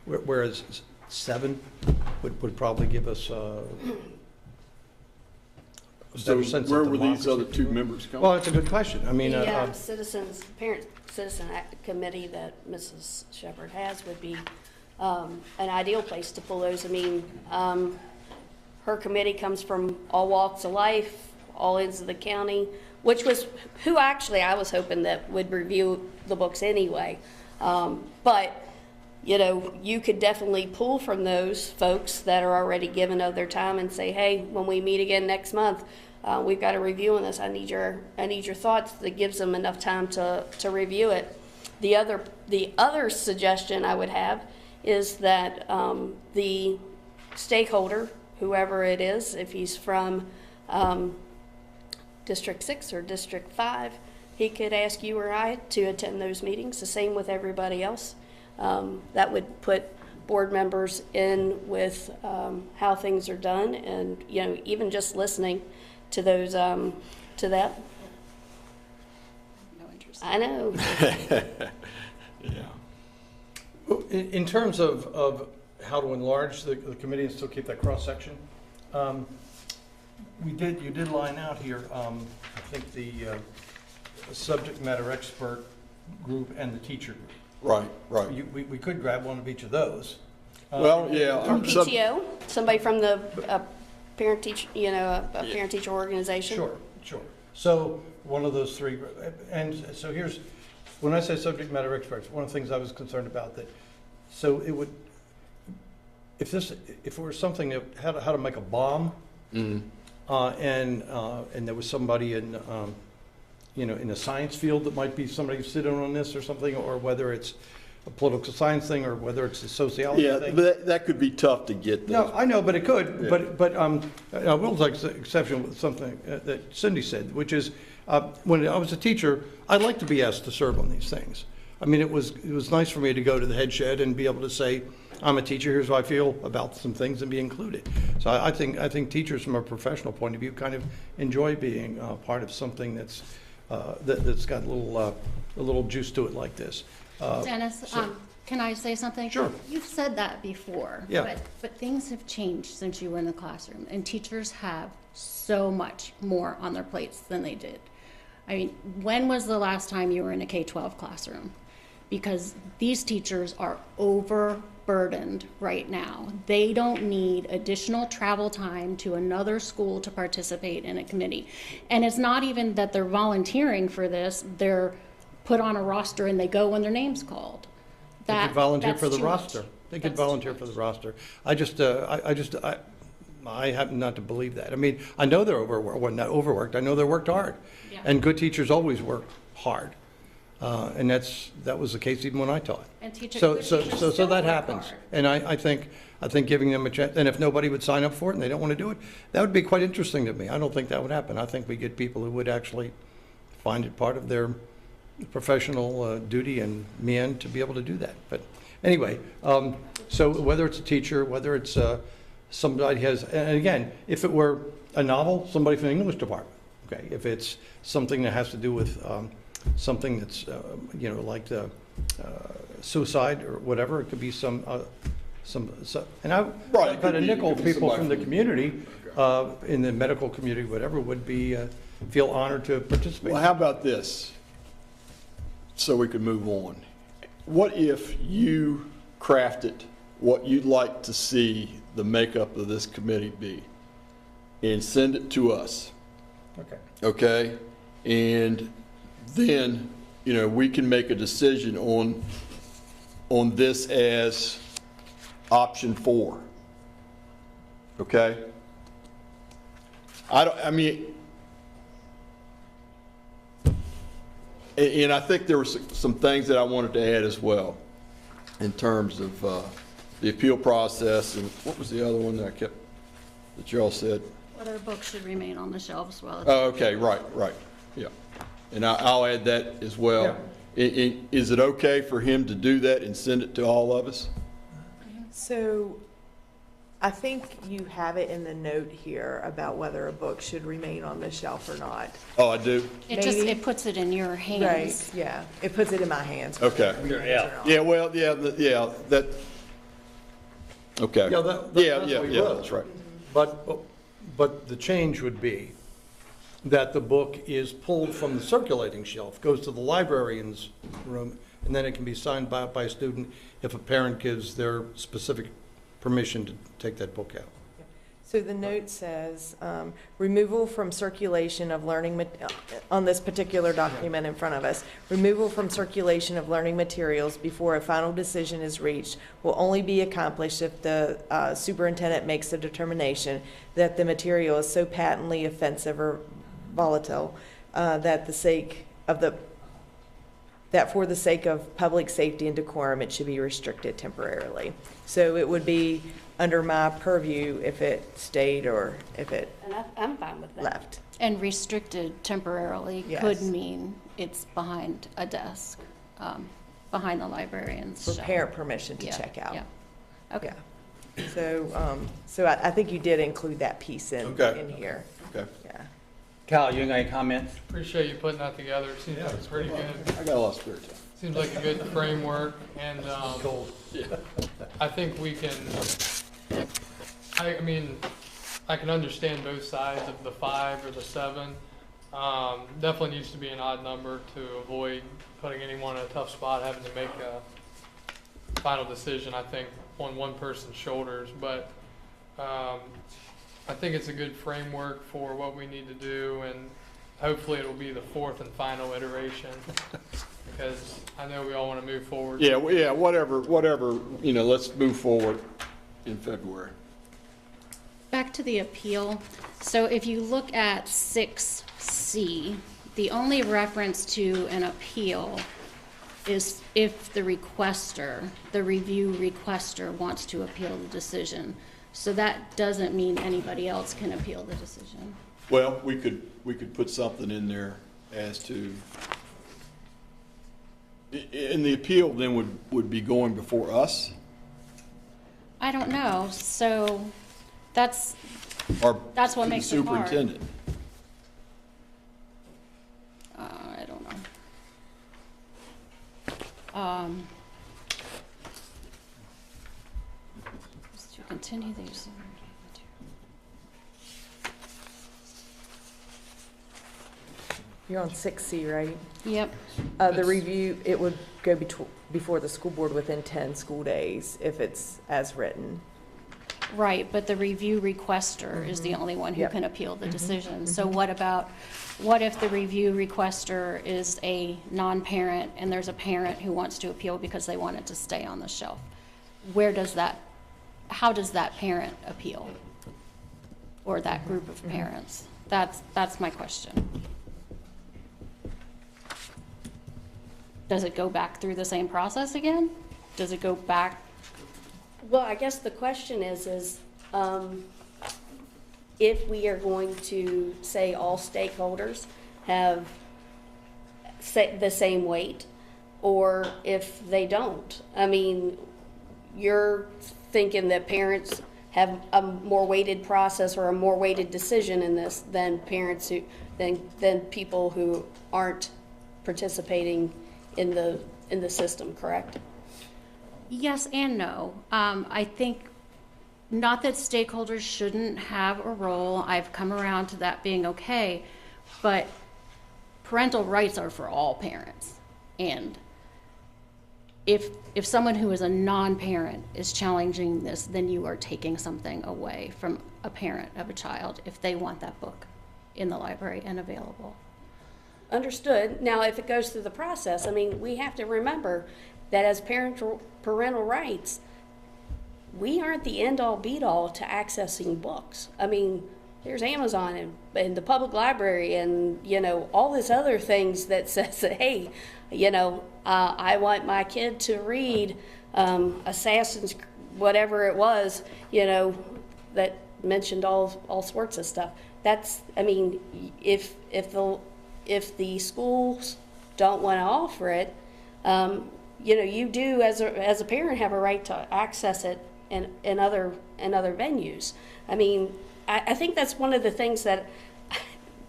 whereas 7 would probably give us a So better sense where of were these democracy. other 2 members coming? Well, that's a good question. I mean, The parent citizen committee that Mrs. Shepherd has would be an ideal place to pull those. I mean, her committee comes from all walks of life, all ends of the county, which was who actually I was hoping that would review the books anyway. But, you know, you could definitely pull from those folks that are already given of their time and say, hey, when we meet again next month, we've got a review on this. I need your thoughts. That gives them enough time to review it. The other suggestion I would have is that the stakeholder, whoever it is, if he's from District 6 or District 5, he could ask you or I to attend those meetings. The same with everybody else. That would put board members in with how things are done, and you know, even just listening to those to that. No interest. I know. Yeah. in terms of how to enlarge the committee and still keep that cross-section, you did line out here, I think the subject matter expert group and the teacher group. Right. We could grab one of each of those. Well, yeah. Or PTO, somebody from the parent-teacher, you know, a parent-teacher organization. Sure. So one of those 3, and so here's, when I say subject matter experts, one of the things I was concerned about that, so it would, if it were something that how to make a bomb, and there was somebody in, you know, in a science field that might be somebody sitting on this or something, or whether it's a political science thing or whether it's a sociology Yeah, thing. but that could be tough to get. No, I know, but it could. Yeah. But I will take exception with something that Cindy said, which is when I was a teacher, I'd like to be asked to serve on these things. I mean, it was nice for me to go to the head shed and be able to say, I'm a teacher, here's how I feel about some things, and be included. So I think teachers from a professional point of view kind of enjoy being part of something that's got a little juice to it like this. Dennis, can I say something? Sure. You've said that before. Yeah. But things have changed since you were in the classroom, and teachers have so much more on their plates than they did. I mean, when was the last time you were in a K-12 classroom? Because these teachers are overburdened right now. They don't need additional travel time to another school to participate in a committee. And it's not even that they're volunteering for this, they're put on a roster and they go when their name's called. They could volunteer That's for the too much. roster. They could That's too volunteer for much. the roster. I happen not to believe that. I mean, I know they're not overworked. I know they're worked hard. Yeah. And good teachers always work hard. And that was the case even when I taught. And So good teachers so still that work happens. hard. And I think giving them a chance, and if nobody would sign up for it and they don't want to do it, that would be quite interesting to me. I don't think that would happen. I think we get people who would actually find it part of their professional duty and mean to be able to do that. But anyway, so whether it's a teacher, whether it's somebody has, and again, if it were a novel, somebody from the English department, okay? If it's something that has to do with something that's, you know, like the suicide or whatever, it could be some and I Right, bet a nickel it could be people somebody from the from- community, in the medical community, whatever, would be, feel honored to participate. Well, how about this? So we could move on. What if you crafted what you'd like to see the makeup of this committee be and send it to us, Okay. okay? And then, you know, we can make a decision on this as option 4, okay? And I think there were some things that I wanted to add as well in terms of the appeal process, and what was the other one that I kept, that y'all said? Whether a book should remain on the shelves while it's. Oh, okay, right, yeah. And I'll add that as well. Is it okay for him to do that and send it to all of us? So I think you have it in the note here about whether a book should remain on the shelf or not. Oh, I do? Maybe. It puts it in your hands. Right, yeah. It puts it in my hands. Okay. Yeah, well, yeah, that, okay. Yeah, that's what he wrote. That's right. But the change would be that the book is pulled from the circulating shelf, goes to the librarian's room, and then it can be signed by a student if a parent gives their specific permission to take that book out. So the note says, removal from circulation of learning, on this particular document in front of us, removal from circulation of learning materials before a final decision is reached will only be accomplished if the superintendent makes a determination that the material is so patently offensive or volatile that for the sake of public safety and decorum, it should be restricted temporarily. So it would be under my purview if it stayed or if it And I'm fine with that. left. And restricted temporarily could Yes. mean it's behind a desk, behind the librarian's For shelf. parent permission to Yeah, check out. yeah. Okay. Yeah. So I think you did include that piece in Okay. here. Okay. Yeah. Kyle, you got any comments? Appreciate you putting that together. It seems like it's pretty good. I got a lot of spare time. Seems like a good framework, and I think we can, I mean, I can understand both sides of the 5 or the 7. Definitely needs to be an odd number to avoid putting anyone in a tough spot, having to make a final decision, I think, on one person's shoulders. But I think it's a good framework for what we need to do, and hopefully it will be the 4th and final iteration, because I know we all want to move forward. Yeah, whatever, let's move forward in February. Back to the appeal. So if you look at 6C, the only reference to an appeal is if the requester, the review requester, wants to appeal the decision. So that doesn't mean anybody else can appeal the decision. Well, we could put something in there as to, and the appeal then would be going before us? I don't know. So that's Or That's what to the makes it hard. superintendent? I don't know. Is to continue the use of You're on 6C, right? Yep. The review, it would go before the school board within 10 school days if it's as written. Right, but the review requester is the only one who Yep. can appeal the decision. So what if the review requester is a non-parent and there's a parent who wants to appeal because they want it to stay on the shelf? How does that parent appeal? Or that group of parents? That's my question. Does it go back through the same process again? Does it go back? Well, I guess the question is if we are going to say all stakeholders have the same weight, or if they don't. I mean, you're thinking that parents have a more weighted process or a more weighted decision in this than than people who aren't participating in the system, correct? Yes and no. I think not that stakeholders shouldn't have a role. I've come around to that being okay, but parental rights are for all parents. And if someone who is a non-parent is challenging this, then you are taking something away from a parent of a child if they want that book in the library and available. Understood. Now, if it goes through the process, I mean, we have to remember that as parental rights, we aren't the end-all, be-all to accessing books. I mean, there's Amazon and the public library and, all these other things that says that, hey, I want my kid to read Assassin's whatever it was, that mentioned all sorts of stuff. That's, I mean, if the schools don't want to offer it, you do as a parent have a right to access it in other venues. I mean, I think that's one of the things that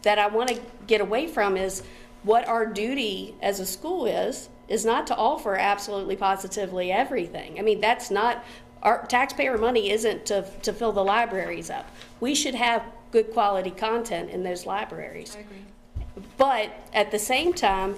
I want to get away from is what our duty as a school is not to offer absolutely positively everything. I mean, that's not, our taxpayer money isn't to fill the libraries up. We should have good quality content in those libraries. I agree. But at the same time,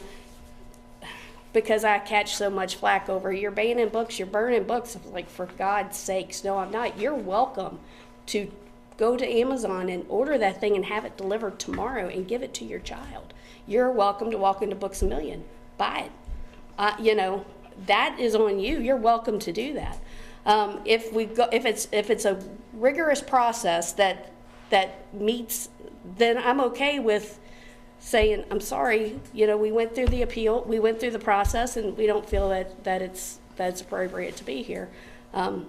because I catch so much flack over, you're banning books, you're burning books, I'm like, for God's sakes, no, I'm not. You're welcome to go to Amazon and order that thing and have it delivered tomorrow and give it to your child. You're welcome to walk into Books A Million, buy it. That is on you. You're welcome to do that. If it's a rigorous process that meets, then I'm okay with saying, I'm sorry, we went through the appeal, we went through the process, and we don't feel that it's appropriate to be here. I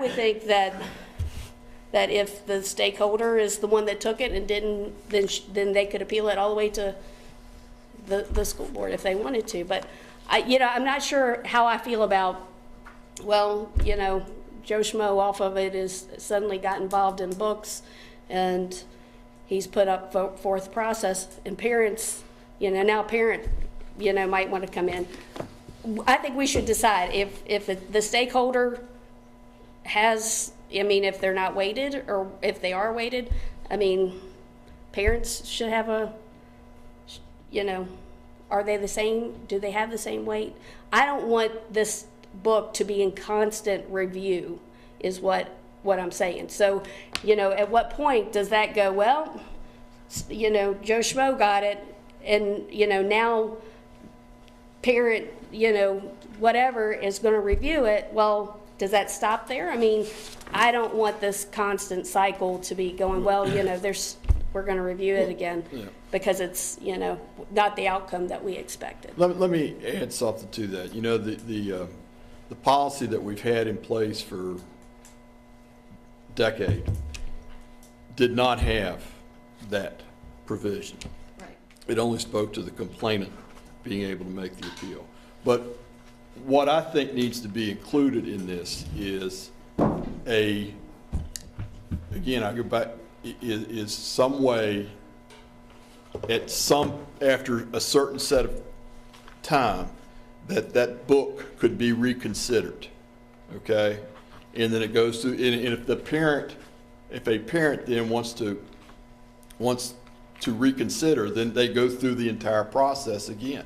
would think that if the stakeholder is the one that took it and didn't, then they could appeal it all the way to the school board if they wanted to. But I'm not sure how I feel about, well, Joe Schmo off of it is suddenly got involved in books, and he's put up forth process, and parents, now parent, might want to come in. I think we should decide if the stakeholder has, if they're not weighted, or if they are weighted, parents should have are they the same? Do they have the same weight? I don't want this book to be in constant review, is what I'm saying. So, at what point does that go, well, Joe Schmo got it, and, now parent, whatever is going to review it. Well, does that stop there? I don't want this constant cycle to be going, well, we're going to review it again, because it's, not the outcome that we expected. Let me add something to that. The policy that we've had in place for decade did not have that provision. Right. It only spoke to the complainant being able to make the appeal. But what I think needs to be included in this is again, I go back, is some way after a certain set of time that book could be reconsidered, okay? And then it goes through, and if a parent then wants to reconsider, then they go through the entire process again.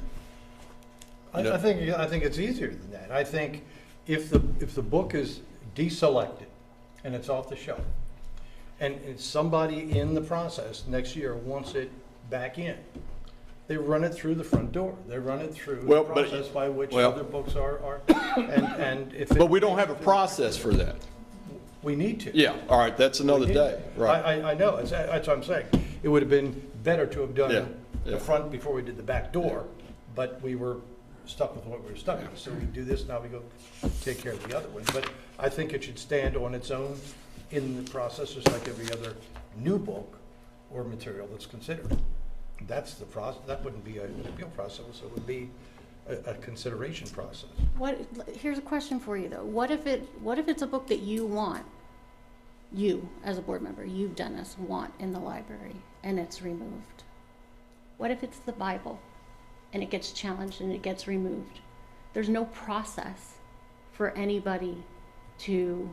I think it's easier than that. I think if the book is deselected and it's off the shelf, and somebody in the process next year wants it back in, they run it through the front door. They run it through the process by which other books are and if but we don't have a process for that. We need to. Yeah, all right, that's another day, right? I know, that's what I'm saying. It would have been better to have done Yeah. the front before we did the back door, but we were stuck with what we were stuck with. So we do this, now we go take care of the other one. But I think it should stand on its own in the process, just like every other new book or material that's considered. That's the process. That wouldn't be an appeal process, it would be a consideration process. Here's a question for you though. What if it's a book that you want, you as a board member, you Dennis, want in the library, and it's removed? What if it's the Bible and it gets challenged and it gets removed? There's no process for anybody to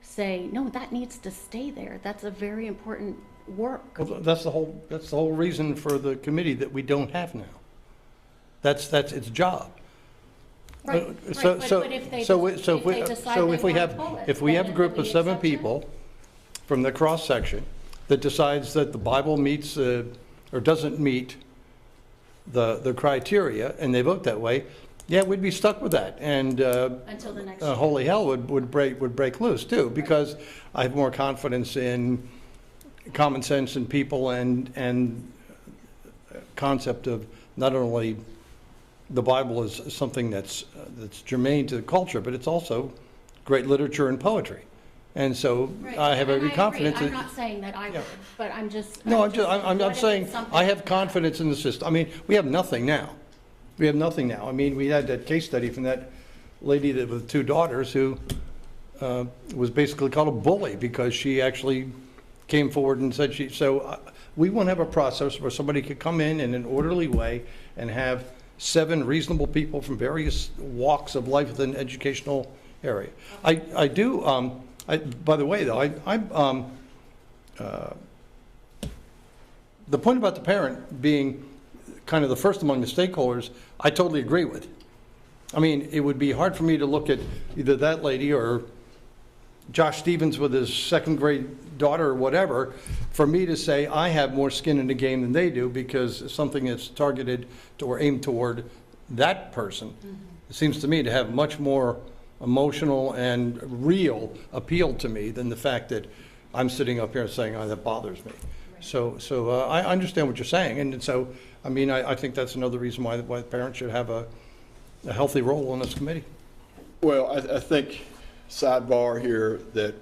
say, no, that needs to stay there. That's a very important work. Well, that's the whole reason for the committee that we don't have now. That's its job. Right, So if we have a group of 7 people, people from the cross section that decides that the Bible meets or doesn't meet the criteria, and they vote that way, yeah, we'd be stuck with that, and until the next year. holy hell would break loose too, because I have more confidence in common sense in people and concept of not only the Bible is something that's germane to the culture, but it's also great literature and poetry. And so I have every confidence. I'm not saying that I would, but I'm just. No, what I'm if saying, it's something I have like confidence in the system. I mean, we have nothing now. We have nothing now. I mean, we had that case study from that lady that with 2 daughters who was basically called a bully because she actually came forward and said we want to have a process where somebody could come in an orderly way and have 7 reasonable people from various walks of life within an educational area. I do, by the way, though, the point about the parent being kind of the first among the stakeholders, I totally agree with. I mean, it would be hard for me to look at either that lady or Josh Stevens with his 2nd grade daughter or whatever, for me to say I have more skin in the game than they do because something that's targeted or aimed toward that person, it seems to me to have much more emotional and real appeal to me than the fact that I'm sitting up here saying, oh, that bothers me. So I understand what you're saying. And so, I mean, I think that's another reason why parents should have a healthy role on this committee. Well, I think, sidebar here, that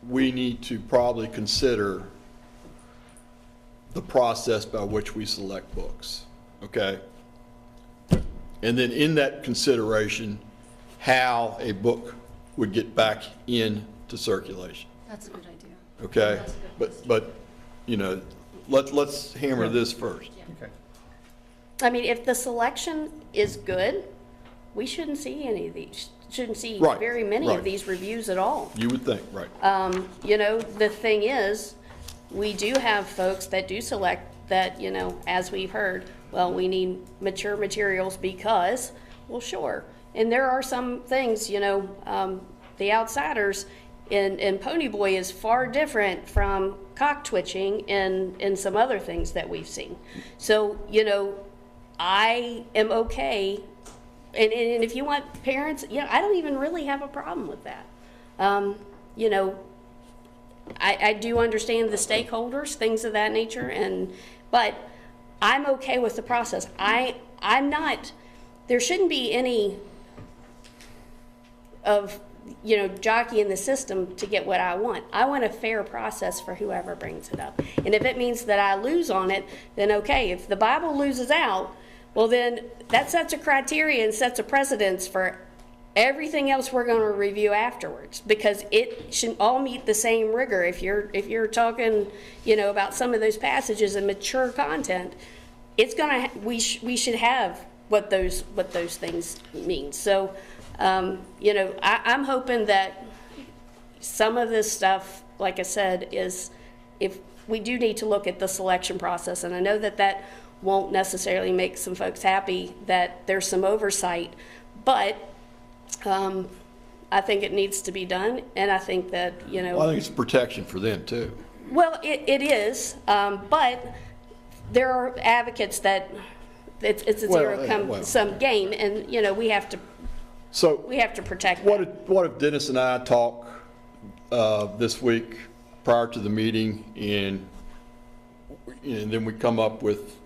we need to probably consider the process by which we select books, okay? And then in that consideration, how a book would get back into circulation, That's a good idea. okay? That's a good But you know, let's hammer this first. Okay. I mean, if the selection is good, we shouldn't see any of these, shouldn't see Right, very many right. of these reviews at all. You would think, right? You know, the thing is, we do have folks that do select that, you know, as we've heard, well, we need mature materials because, well, sure. And there are some things, you know, The Outsiders in Pony Boy is far different from cock twitching and some other things that we've seen. So, you know, I am okay. And if you want parents, you know, I don't even really have a problem with that. You know, I do understand the stakeholders, things of that nature, but I'm okay with the process. I'm not, there shouldn't be any of, you know, jockeying the system to get what I want. I want a fair process for whoever brings it up. And if it means that I lose on it, then okay. If the Bible loses out, well then that sets a criteria and sets a precedence for everything else we're going to review afterwards, because it should all meet the same rigor. If you're talking, you know, about some of those passages and mature content, it's going to we should have what those things mean. So you know, I'm hoping that some of this stuff, like I said, is if we do need to look at the selection process, and I know that won't necessarily make some folks happy that there's some oversight, but I think it needs to be done, and I think that, you know. Well, I think it's protection for them too. Well, it is, but there are advocates that it's a zero-sum game, and, you know, we have to protect that. What if Dennis and I talk this week prior to the meeting, and then we come up with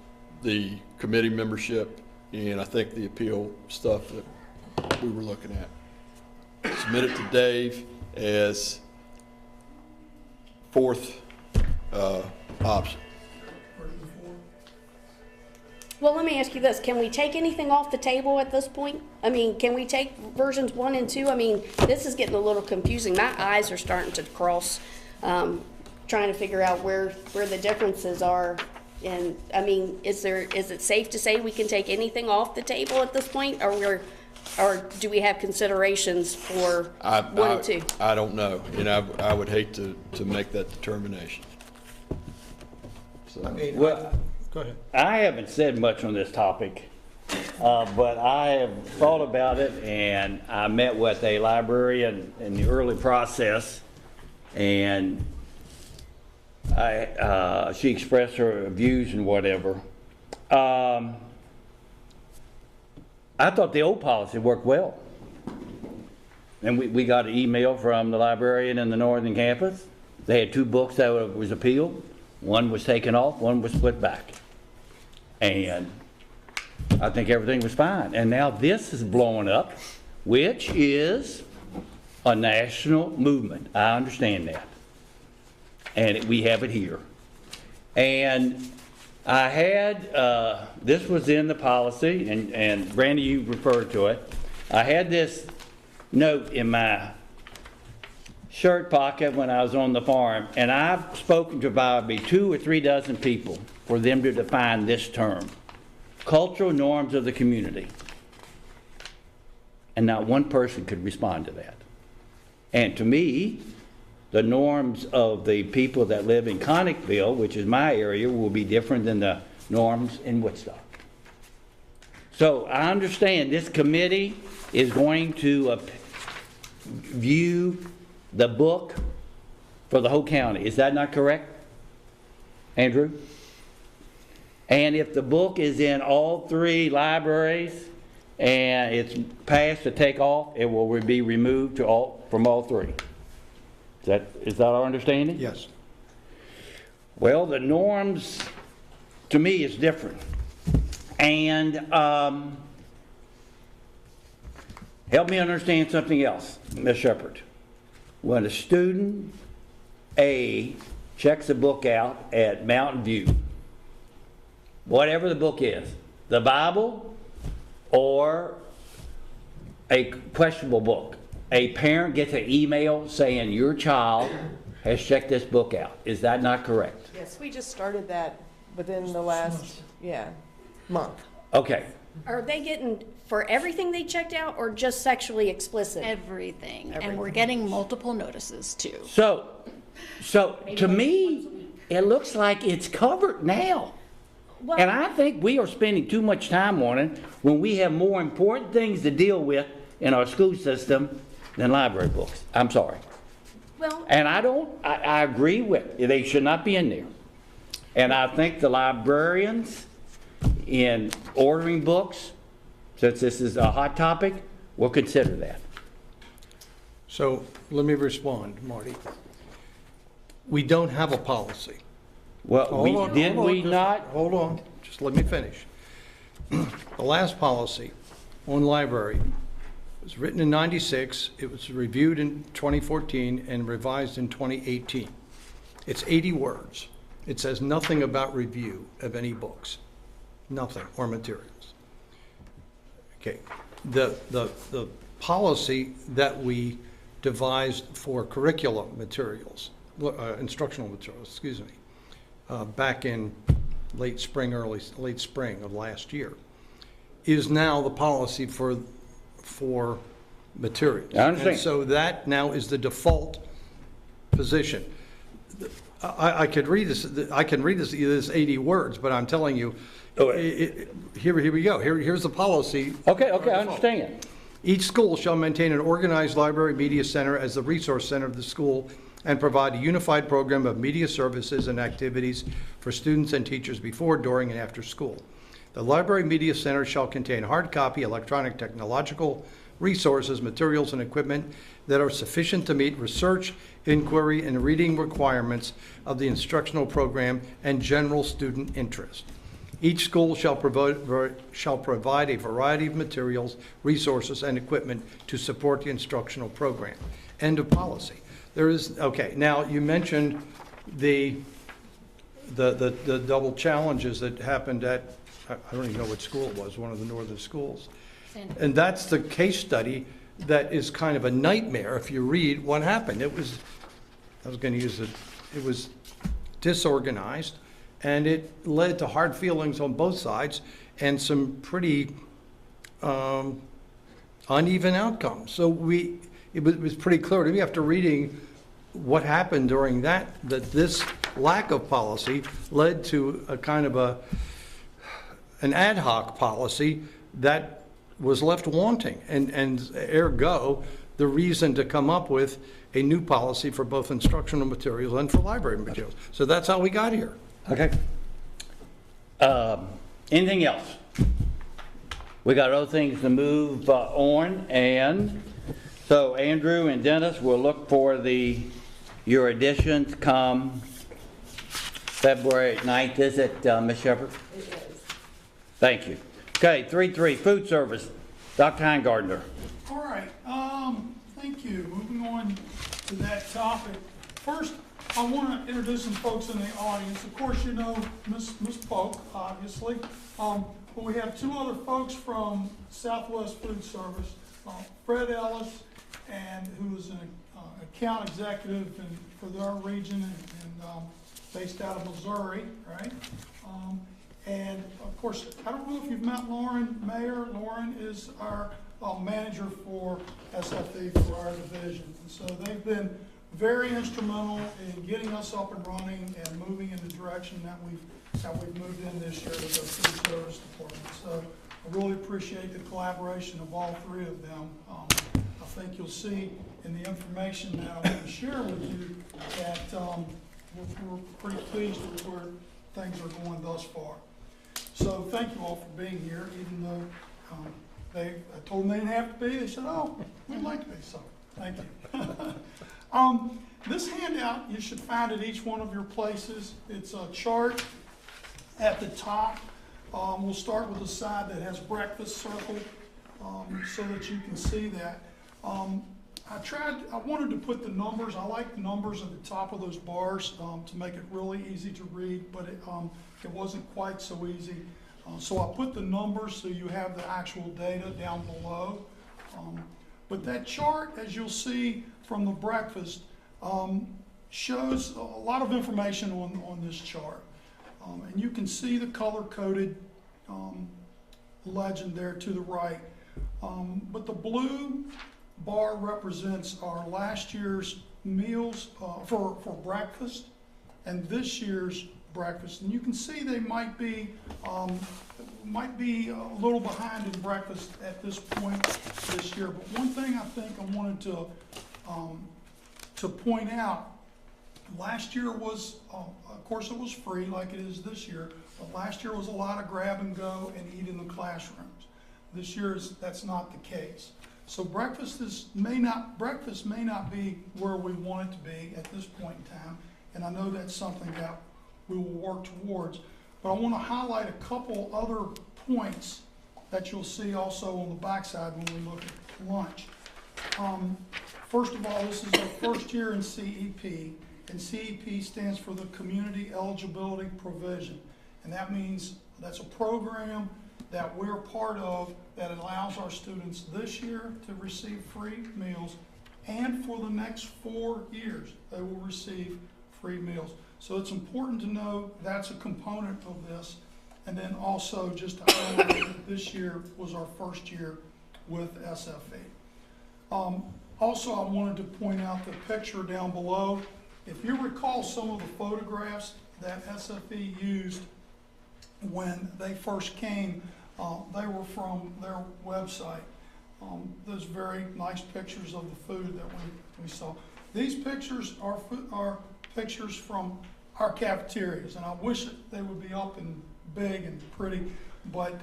the committee membership, and I think the appeal stuff that we were looking at. Submit it to Dave as 4th option. Well, let me ask you this. Can we take anything off the table at this point? I mean, can we take versions 1 and 2? I mean, this is getting a little confusing. My eyes are starting to cross, trying to figure out where the differences are. And, I mean, is it safe to say we can take anything off the table at this point? Or do we have considerations for 1 and 2? I don't know, and I would hate to make that determination. So, I mean, Well, go ahead. I haven't said much on this topic, but I have thought about it, and I met with a librarian in the early process, and she expressed her views and whatever. I thought the old policy worked well. And we got an email from the librarian in the northern campus. They had 2 books that was appealed. One was taken off, one was put back. And I think everything was fine. And now this is blowing up, which is a national movement. I understand that. And we have it here. And I had, this was in the policy, and Brandy, you referred to it. I had this note in my shirt pocket when I was on the farm, and I've spoken to probably 2 or 3 dozen people for them to define this term, cultural norms of the community. And not one person could respond to that. And to me, the norms of the people that live in Connickville, which is my area, will be different than the norms in Woodstock. So I understand this committee is going to view the book for the whole county. Is that not correct, Andrew? And if the book is in all 3 libraries and it's passed to take off, it will be removed from all 3. Is that our understanding? Yes. Well, the norms, to me, is different. And help me understand something else, Ms. Shepherd. When a student A checks a book out at Mountain View, whatever the book is, the Bible or a questionable book, a parent gets an email saying your child has checked this book out. Is that not correct? Yes, we just started that within the last, month. Okay. Are they getting for everything they checked out or just sexually explicit? Everything. And we're getting multiple notices too. So to me, it looks like it's covered now. Well, And I think we are spending too much time on it when we have more important things to deal with in our school system than library books. I'm sorry. well, And I agree with, they should not be in there. And I think the librarians in ordering books, since this is a hot topic, will consider that. So let me respond, Marty. We don't have a policy. Well, Hold on, did hold on, we just- not? Hold on, just let me finish. The last policy on library was written in '96, it was reviewed in 2014, and revised in 2018. It's 80 words. It says nothing about review of any books, nothing, or materials. Okay, the policy that we devised for curriculum materials, instructional materials, excuse me, back in late spring of last year, is now the policy for materials. I understand. And so that now is the default position. I could read this, this 80 words, but I'm telling you, here we go. Here's the policy. Okay, I understand. Each school shall maintain an organized library media center as the resource center of the school and provide a unified program of media services and activities for students and teachers before, during, and after school. The library media center shall contain hard copy, electronic, technological resources, materials, and equipment that are sufficient to meet research, inquiry, and reading requirements of the instructional program and general student interest. Each school shall provide a variety of materials, resources, and equipment to support the instructional program. End of policy. There is, okay, now you mentioned the double challenges that happened at, I don't even know what school it was, one of the northern schools. And that's the case study that is kind of a nightmare if you read what happened. It was disorganized, and it led to hard feelings on both sides and some pretty uneven outcomes. So it was pretty clear to me after reading what happened during that this lack of policy led to a kind of an ad hoc policy that was left wanting, and ergo, the reason to come up with a new policy for both instructional materials and for library materials. So that's how we got here. Okay. Anything else? We got other things to move on, and so Andrew and Dennis will look for your additions come February 9th, is it, Ms. Shepherd? It is. Thank you. Okay, 3.3, food service. Dr. Heingardner. All right, thank you. Moving on to that topic. First, I want to introduce some folks in the audience. Of course, you know Miss Polk, obviously. But we have two other folks from Southwest Food Service, Fred Ellis, and who is an account executive for our region and based out of Missouri, right? And of course, I don't know if you've met Lauren Mayer. Lauren is our manager for SFE for our division. And so they've been very instrumental in getting us up and running and moving in the direction that we've moved in this year with our food service department. So I really appreciate the collaboration of all three of them. I think you'll see in the information that I want to share with you that we're pretty pleased with where things are going thus far. So thank you all for being here, even though I told them they didn't have to be. They said, oh, we'd like to be, so thank you. This handout, you should find at each one of your places. It's a chart at the top. We'll start with the side that has breakfast circled so that you can see that. I wanted to put the numbers, I like the numbers at the top of those bars to make it really easy to read, but it wasn't quite so easy. So I put the numbers so you have the actual data down below. But that chart, as you'll see from the breakfast, shows a lot of information on this chart. And you can see the color-coded legend there to the right. But the blue bar represents our last year's meals for breakfast and this year's breakfast. And you can see they might be a little behind in breakfast at this point this year. But one thing I think I wanted to point out, last year was, of course it was free like it is this year, but last year was a lot of grab and go and eat in the classrooms. This year that's not the case. So breakfast may not be where we want it to be at this point in time, and I know that's something that we will work towards. But I want to highlight a couple other points that you'll see also on the backside when we look at lunch. First of all, this is our first year in CEP, and CEP stands for the Community Eligibility Provision, and that means that's a program that we're part of that allows our students this year to receive free meals, and for the next 4 years they will receive free meals. So it's important to know that's a component of this. And then also just to highlight that this year was our first year with SFE. Also, I wanted to point out the picture down below. If you recall some of the photographs that SFE used when they first came, they were from their website. Those very nice pictures of the food that we saw. These pictures are pictures from our cafeterias, and I wish they would be up and big and pretty, but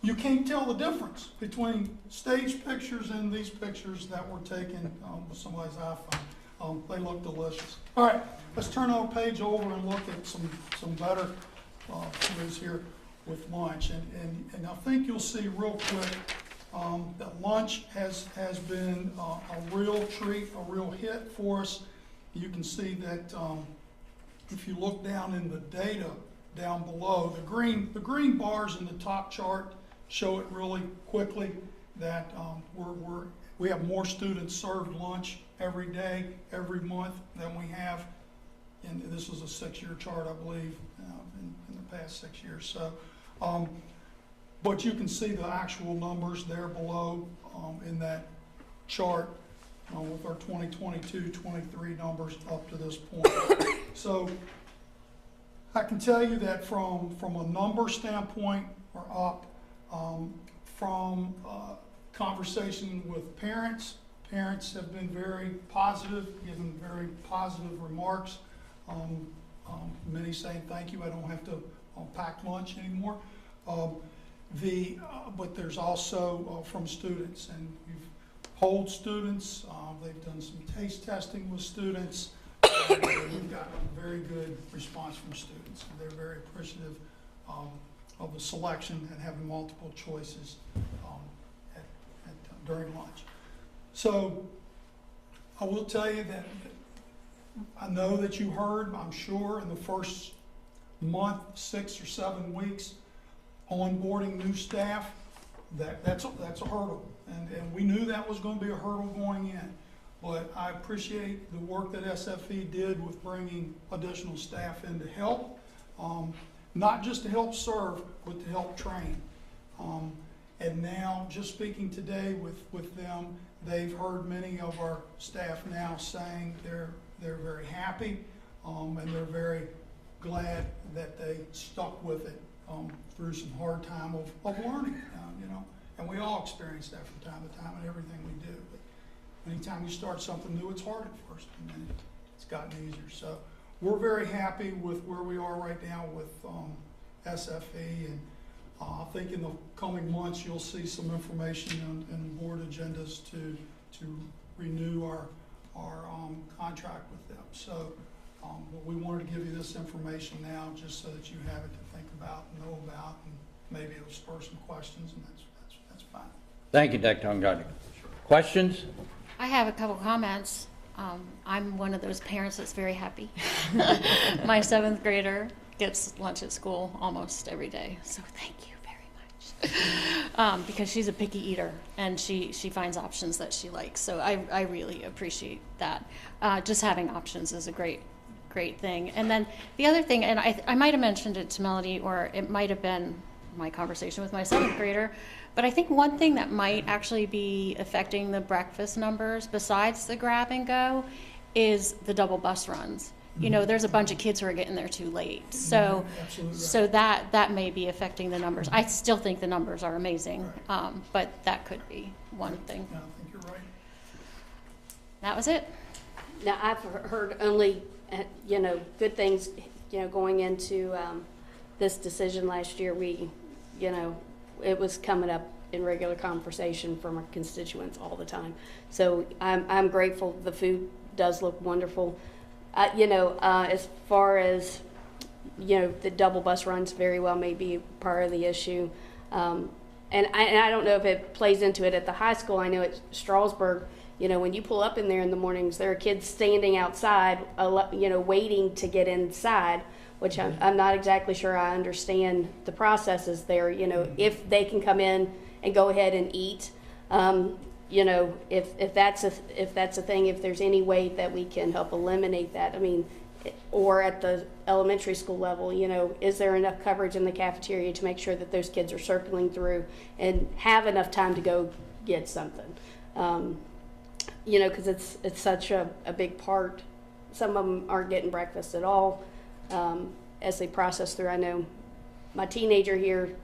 you can't tell the difference between stage pictures and these pictures that were taken with somebody's iPhone. They look delicious. All right, let's turn our page over and look at some better news here with lunch. And I think you'll see real quick that lunch has been a real treat, a real hit for us. You can see that if you look down in the data down below, the green bars in the top chart show it really quickly that we have more students served lunch every day, every month than we have, and this is a 6-year chart, I believe, in the past 6 years. So, but you can see the actual numbers there below in that chart with our 2022-23 numbers up to this point. So I can tell you that from a number standpoint, we're up. From conversation with parents have been very positive, given very positive remarks. Many saying thank you, I don't have to pack lunch anymore. But there's also from students, and we've polled students, they've done some taste testing with students, and we've gotten a very good response from students. They're very appreciative of of the selection and having multiple choices during lunch. So I will tell you that I know that you heard, I'm sure, in the first month, 6 or 7 weeks, onboarding new staff, that's a hurdle. And we knew that was going to be a hurdle going in. But I appreciate the work that SFE did with bringing additional staff in to help, not just to help serve, but to help train. And now, just speaking today with them, they've heard many of our staff now saying they're very happy, and they're very glad that they stuck with it through some hard time of learning, you know. And we all experience that from time to time in everything we do. But anytime you start something new, it's hard at first, and then it's gotten easier. So we're very happy with where we are right now with SFE, and I think in the coming months you'll see some information in board agendas to renew our contract with them. So but we wanted to give you this information now just so that you have it to think about and know about, and maybe it'll spur some questions, and that's fine. Thank you, Dr. Tongani. Questions? I have a couple comments. I'm one of those parents that's very happy. My 7th grader gets lunch at school almost every day, so thank you very much. Because she's a picky eater, and she finds options that she likes, so I really appreciate that. Just having options is a great thing. And then the other thing, and I might have mentioned it to Melody, or it might have been my conversation with my 7th grader, but I think one thing that might actually be affecting the breakfast numbers besides the grab and go is the double bus runs. You know, there's a bunch of kids who are getting there too late. So, Absolutely right. so that may be affecting the numbers. I still think the numbers are amazing, but that could be one thing. Yeah, I think you're right. That was it. Now, I've heard only, good things, going into this decision last year. It was coming up in regular conversation from our constituents all the time. So I'm grateful. The food does look wonderful. As far as, the double bus runs very well may be part of the issue. And I don't know if it plays into it at the high school. I know at Strasburg, when you pull up in there in the mornings, there are kids standing outside, waiting to get inside, which I'm not exactly sure I understand the processes there. If they can come in and go ahead and eat, if that's a thing, if there's any way that we can help eliminate that. I mean, or at the elementary school level, is there enough coverage in the cafeteria to make sure that those kids are circling through and have enough time to go get something? Because it's such a big part. Some of them aren't getting breakfast at all as they process through. I know my teenager here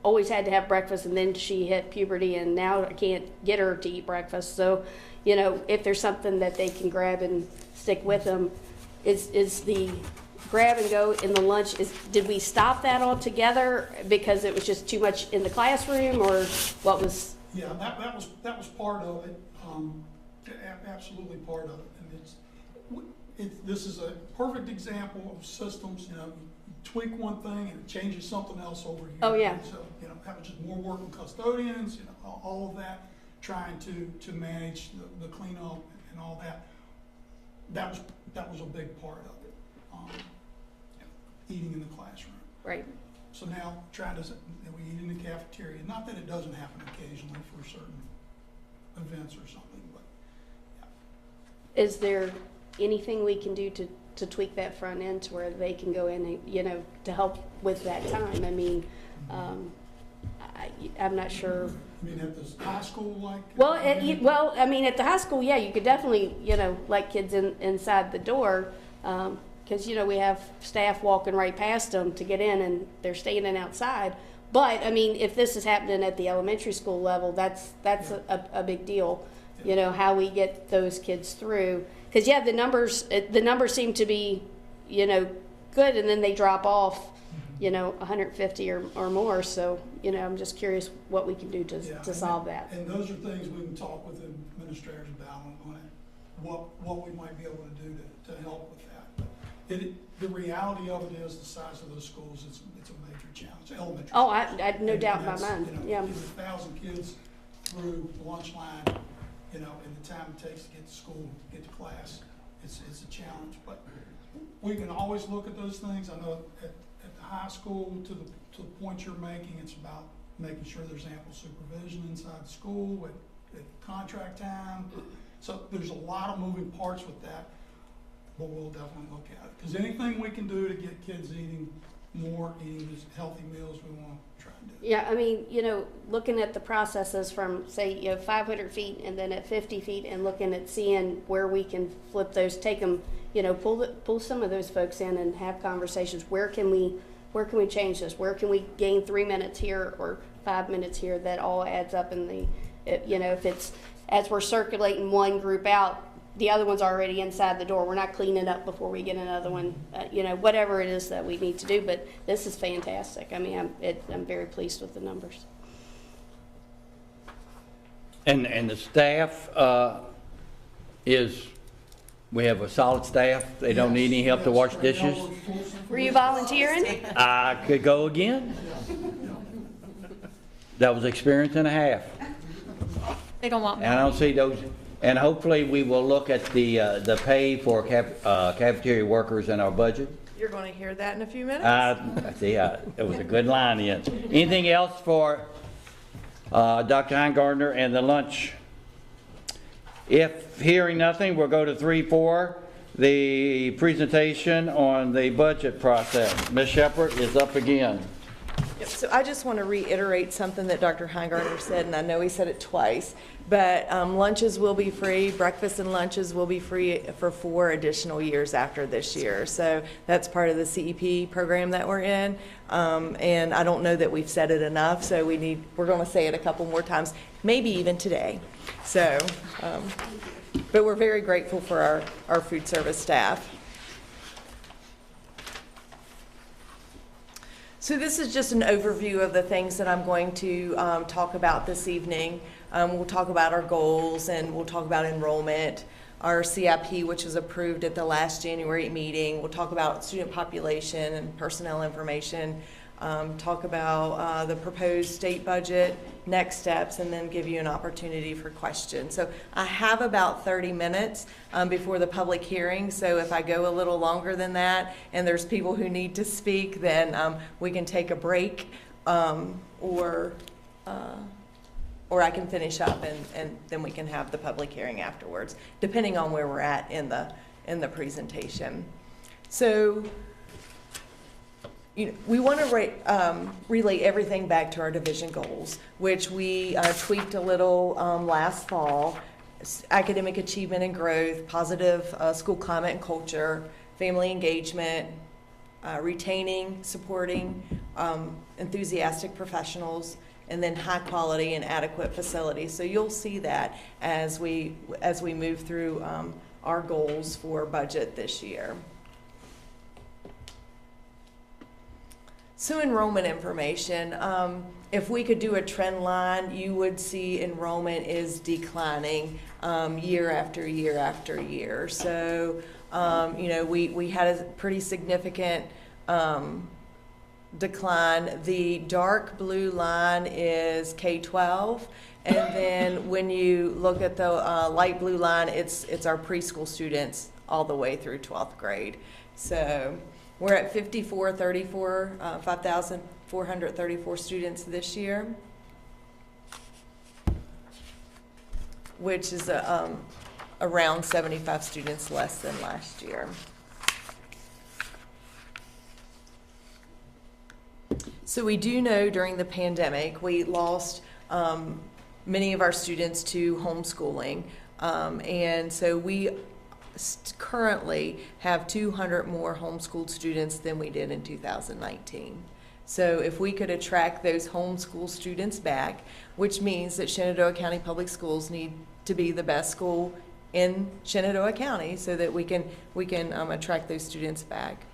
always had to have breakfast, and then she hit puberty, and now I can't get her to eat breakfast. So, if there's something that they can grab and stick with them, is the grab and go in the lunch, did we stop that altogether because it was just too much in the classroom, or what was? Yeah, that was part of it, absolutely part of it. And this is a perfect example of systems, you tweak one thing and it changes something else over here. Oh, yeah. So, having just more work with custodians, all of that, trying to manage the cleanup and all that. That was a big part of it, eating in the classroom. Right. So now trying to, we eat in the cafeteria. Not that it doesn't happen occasionally for certain events or something, but yeah. Is there anything we can do to tweak that front end to where they can go in and, to help with that time? I mean, I'm not sure. I mean, at the high school, like? Well, at the high school, yeah, you could definitely, let kids inside the door, because, we have staff walking right past them to get in, and they're standing outside. But, I mean, if this is happening at the elementary school level, that's a big deal, how we get those kids through. Because, yeah, the numbers seem to be, good, and then they drop off, 150 or more. So, I'm just curious what we can do to solve that. And those are things we can talk with administrators about on it, what we might be able to do to help with that. the reality of it is the size of those schools, it's a major challenge, elementary. Oh, schools. I no And doubt in my that's, mind, you know, yeah. getting 1,000 kids through the lunch line, you know, and the time it takes to get to school, get to class, it's a challenge. But we can always look at those things. I know at the high school, to the point you're making, it's about making sure there's ample supervision inside the school at contract time. So there's a lot of moving parts with that, but we'll definitely look at it. Because anything we can do to get kids eating these healthy meals, we want to try and do. Yeah, I mean, you know, looking at the processes from, say, 500 feet and then at 50 feet and looking at seeing where we can flip those, take them, pull some of those folks in and have conversations. Where can we change this? Where can we gain 3 minutes here or 5 minutes here? That all adds up in the, if it's, as we're circulating one group out, the other one's already inside the door. We're not cleaning up before we get another one, whatever it is that we need to do. But this is fantastic. I mean, I'm very pleased with the numbers. And the staff we have a solid staff. They don't need any help to wash dishes. Were you volunteering? I could go again. That was experience and a half. They don't want And I don't see those, and hopefully we will look at the pay for cafeteria workers in our budget. You're going to hear that in a few minutes. It was a good line in. Anything else for Dr. Heingardner and the lunch? If hearing nothing, we'll go to 3-4, the presentation on the budget process. Ms. Shepherd is up again. Yep, so I just want to reiterate something that Dr. Heingardner said, and I know he said it twice, but lunches will be free, breakfast and lunches will be free for 4 additional years after this year. So that's part of the CEP program that we're in, and I don't know that we've said it enough, so we're going to say it a couple more times, maybe even today. So, but we're very grateful for our food service staff. So this is just an overview of the things that I'm going to talk about this evening. We'll talk about our goals and we'll talk about enrollment, our CIP, which was approved at the last January meeting. We'll talk about student population and personnel information, talk about the proposed state budget, next steps, and then give you an opportunity for questions. So I have about 30 minutes before the public hearing, so if I go a little longer than that and there's people who need to speak, then we can take a break or I can finish up and then we can have the public hearing afterwards, depending on where we're at in the presentation. So we want to relay everything back to our division goals, which we tweaked a little last fall. Academic achievement and growth, positive school climate and culture, family engagement, retaining, supporting enthusiastic professionals, and then high quality and adequate facilities. So you'll see that as we move through our goals for budget this year. So enrollment information, if we could do a trend line, you would see enrollment is declining year after year after year. So, we had a pretty significant decline. The dark blue line is K-12, and then when you look at the light blue line, it's our preschool students all the way through 12th grade. So we're at 5,434 students this year, which is around 75 students less than last year. So we do know during the pandemic, we lost many of our students to homeschooling, and so we currently have 200 more homeschooled students than we did in 2019. So if we could attract those homeschool students back, which means that Shenandoah County Public Schools need to be the best school in Shenandoah County so that we can attract those students back.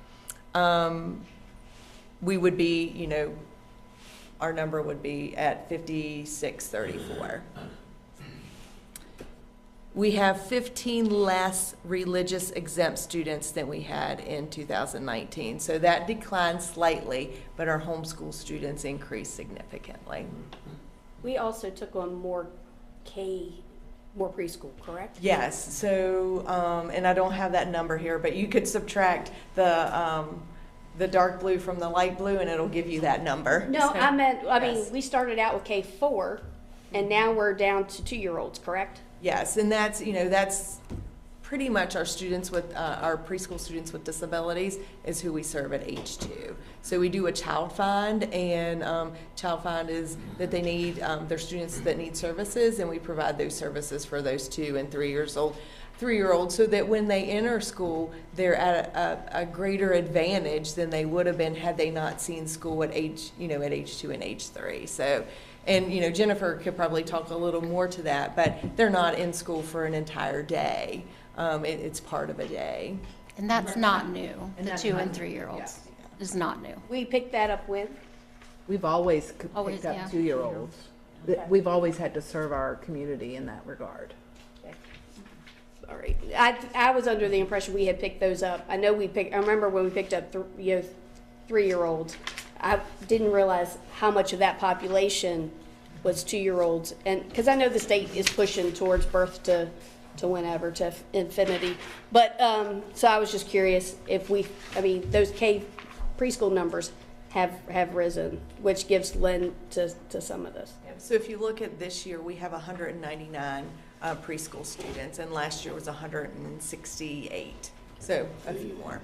We would be, our number would be at 5634. We have 15 less religious exempt students than we had in 2019. So that declined slightly, but our homeschool students increased significantly. We also took on more preschool, correct? Yes, so, and I don't have that number here, but you could subtract the dark blue from the light blue and it'll give you that number. No, So, I mean, yes. we started out with K4, and now we're down to 2-year-olds, correct? Yes, and that's, that's pretty much our students with, our preschool students with disabilities is who we serve at age 2. So we do a child find, and child find is that they need, they're students that need services, and we provide those services for those 2 and 3-year-olds, so that when they enter school, they're at a greater advantage than they would have been had they not seen school at age, at age 2 and age 3. So, and, Jennifer could probably talk a little more to that, but they're not in school for an entire day. It's part of a day. And that's not new. And The that's 2 not and new, 3-year-olds is not new. We picked that up when? We've always Always, picked up yeah. 2-year-olds. Okay. We've always had to serve our community in that regard. All right. I was under the impression we had picked those up. I remember when we picked up 3-year-olds. I didn't realize how much of that population was 2-year-olds. And because I know the state is pushing towards birth to whenever, to infinity. But, so I was just curious if those K preschool numbers have risen, which gives lend to some of this. So if you look at this year, we have 199 preschool students, and last year was 168. So a few more.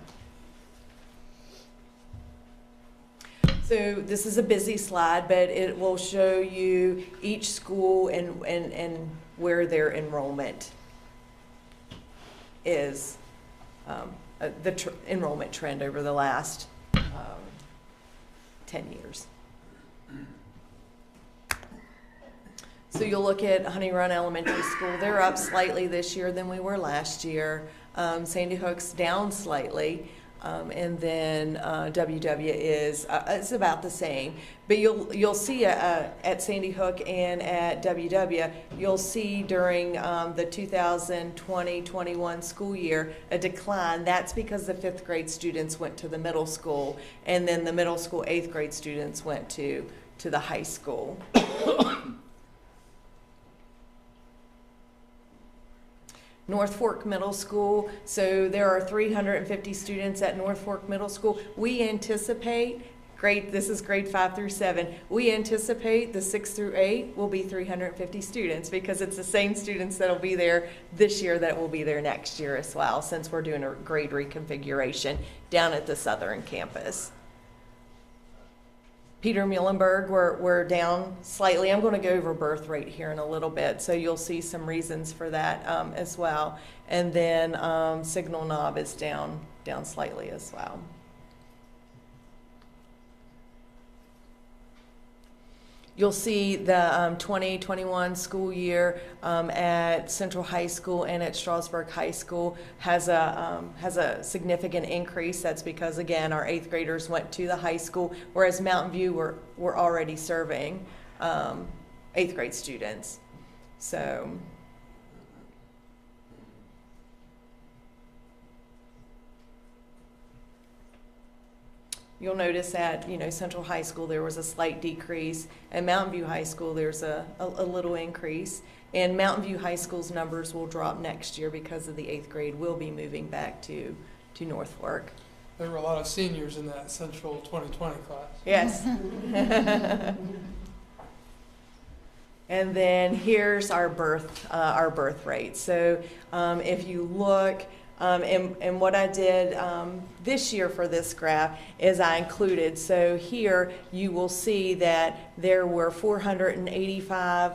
So this is a busy slide, but it will show you each school and where their enrollment is, the enrollment trend over the last 10 years. So you'll look at Honey Run Elementary School. They're up slightly this year than we were last year. Sandy Hook's down slightly. And then WW is about the same. But you'll see at Sandy Hook and at WW, you'll see during the 2020-21 school year a decline. That's because the 5th grade students went to the middle school, and then the middle school 8th grade students went to the high school. North Fork Middle School, so there are 350 students at North Fork Middle School. We anticipate, this is grade 5 through 7, we anticipate the 6 through 8 will be 350 students because it's the same students that'll be there this year that will be there next year as well, since we're doing a grade reconfiguration down at the southern campus. Peter Muhlenberg, we're down slightly. I'm going to go over birth rate here in a little bit, so you'll see some reasons for that as well. And then Signal Knob is down slightly as well. You'll see the 2021 school year at Central High School and at Strasburg High School has a significant increase. That's because, again, our 8th graders went to the high school, whereas Mountain View were already serving 8th grade students. So you'll notice at, Central High School, there was a slight decrease. At Mountain View High School, there's a little increase. And Mountain View High School's numbers will drop next year because of the 8th grade will be moving back to North Fork. There were a lot of seniors in that Central 2020 class. Yes. And then here's our birth rate. So if you look, and what I did this year for this graph is I included, so here you will see that there were 485,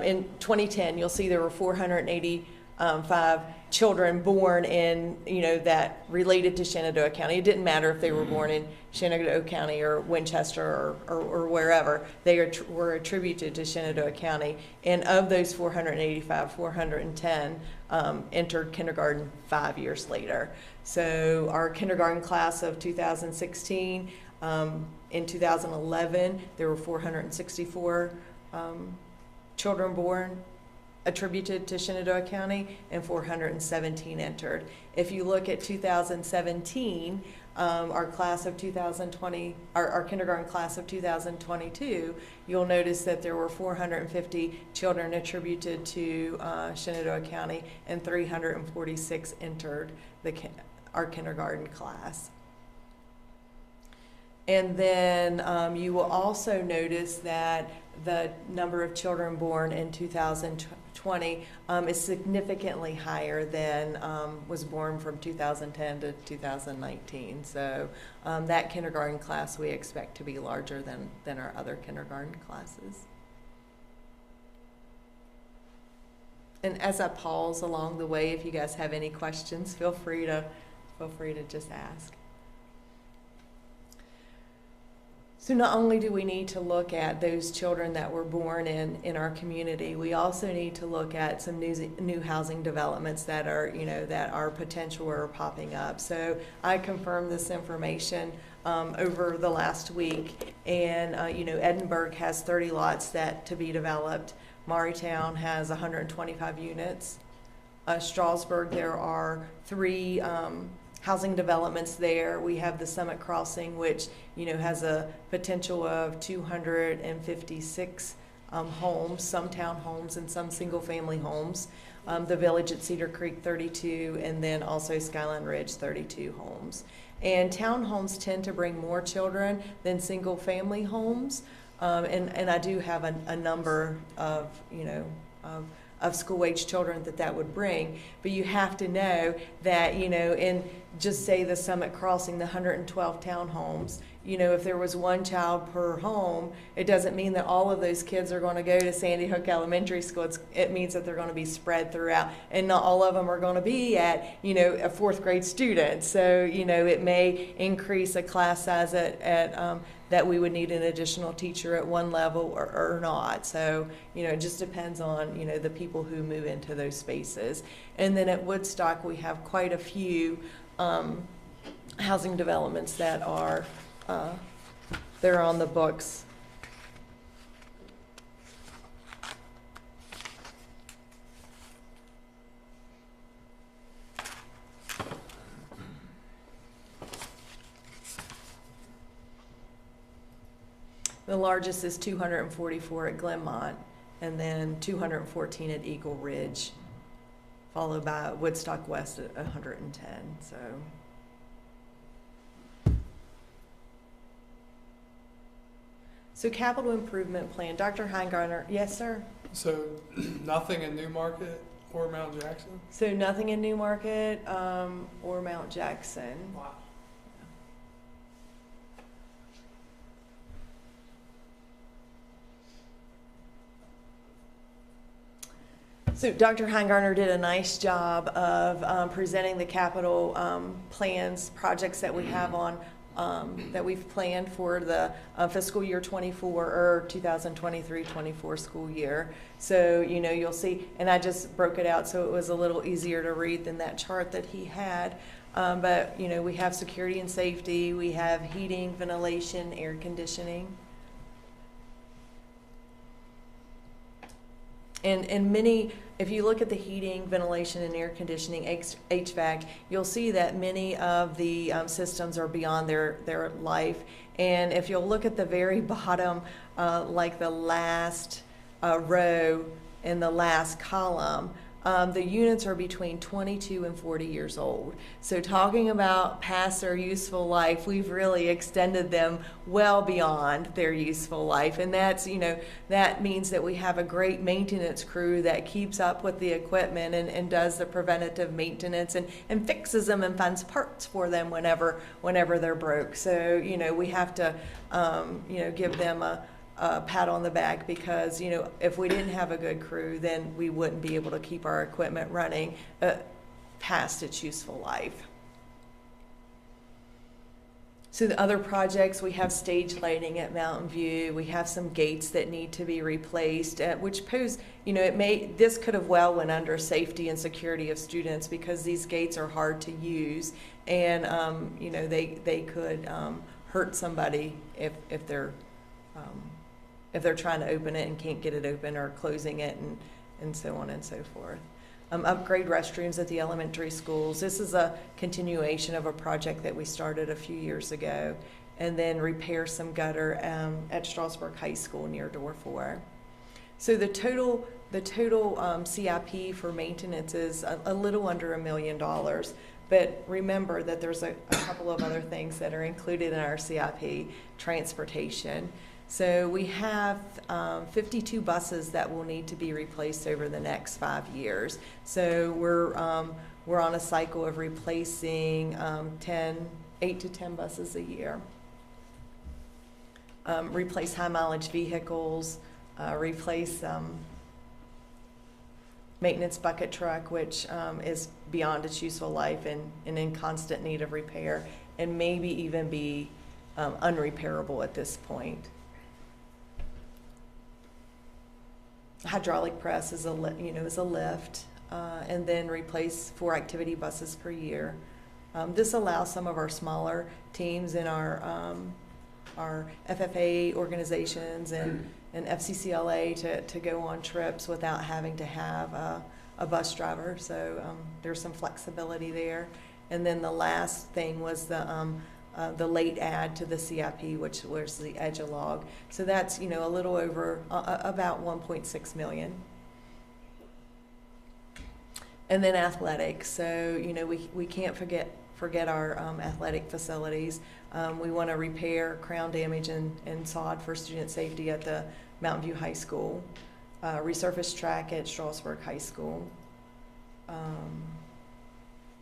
in 2010, you'll see there were 485 children born in, that related to Shenandoah County. It didn't matter if they were born in Shenandoah County or Winchester or wherever. They were attributed to Shenandoah County. And of those 485, 410 entered kindergarten 5 years later. So our kindergarten class of 2016, in 2011, there were 464 children born. attributed to Shenandoah County and 417 entered. If you look at 2017, our class of 2020, our kindergarten class of 2022, you'll notice that there were 450 children attributed to Shenandoah County and 346 entered our kindergarten class. And then you will also notice that the number of children born in 2020 is significantly higher than was born from 2010 to 2019. So that kindergarten class we expect to be larger than our other kindergarten classes. And as I pause along the way, if you guys have any questions, feel free to just ask. So not only do we need to look at those children that were born in our community, we also need to look at some new housing developments that are potential or popping up. So I confirmed this information over the last week, and Edinburgh has 30 lots to be developed. Maurytown has 125 units. Strasburg, there are 3 housing developments there. We have the Summit Crossing, which has a potential of 256 homes, some townhomes and some single-family homes. The Village at Cedar Creek, 32, and then also Skyline Ridge, 32 homes. And townhomes tend to bring more children than single-family homes. And I do have a number of school-age children that would bring, but you have to know that, in just say the Summit Crossing, the 112 townhomes, if there was 1 child per home, it doesn't mean that all of those kids are going to go to Sandy Hook Elementary School. It means that they're going to be spread throughout, and not all of them are going to be at, a 4th grade student. So, it may increase a class size at that we would need an additional teacher at one level or not. So, it just depends on, the people who move into those spaces. And then at Woodstock, we have quite a few housing developments that are they're on the books. The largest is 244 at Glenmont, and then 214 at Eagle Ridge, followed by Woodstock West at 110. So capital improvement plan, Dr. Heingartner. Yes, sir. So nothing in Newmarket or Mount Jackson? So nothing in Newmarket or Mount Jackson. Wow. So Dr. Heingartner did a nice job of presenting the capital plans, projects that we have on, that we've planned for the fiscal year 24 or 2023-24 school year. So, you'll see, and I just broke it out so it was a little easier to read than that chart that he had. But, we have security and safety, we have heating, ventilation, air conditioning. And many, if you look at the heating, ventilation, and air conditioning, HVAC, you'll see that many of the systems are beyond their life. And if you'll look at the very bottom, like the last row in the last column, the units are between 22 and 40 years old. So talking about past their useful life, we've really extended them well beyond their useful life. And that's, that means that we have a great maintenance crew that keeps up with the equipment and does the preventative maintenance and fixes them and finds parts for them whenever they're broke. So, we have to, give them a pat on the back, because if we didn't have a good crew, then we wouldn't be able to keep our equipment running past its useful life. So the other projects, we have stage lighting at Mountain View. We have some gates that need to be replaced, which pose, this could have well went under safety and security of students, because these gates are hard to use, and they could hurt somebody if they're trying to open it and can't get it open, or closing it and so on and so forth. Upgrade restrooms at the elementary schools. This is a continuation of a project that we started a few years ago. And then repair some gutter at Strasburg High School near door 4. So the total CIP for maintenance is a little under $1 million. But remember that there's a couple of other things that are included in our CIP. Transportation. So we have 52 buses that will need to be replaced over the next 5 years. So we're on a cycle of replacing 8 to 10 buses a year. Replace high mileage vehicles, replace maintenance bucket truck, which is beyond its useful life and in constant need of repair, and maybe even be unrepairable at this point. Hydraulic press is a lift, and then replace 4 activity buses per year. This allows some of our smaller teams in our FFA organizations and FCCLA to go on trips without having to have a bus driver. So there's some flexibility there. And then the last thing was the late add to the CIP, which was the Edgelog. So that's, a little over about 1.6 million. And then athletics. So, we can't forget our athletic facilities. We want to repair crown damage and sod for student safety at the Mountain View High School, resurface track at Strasburg High School,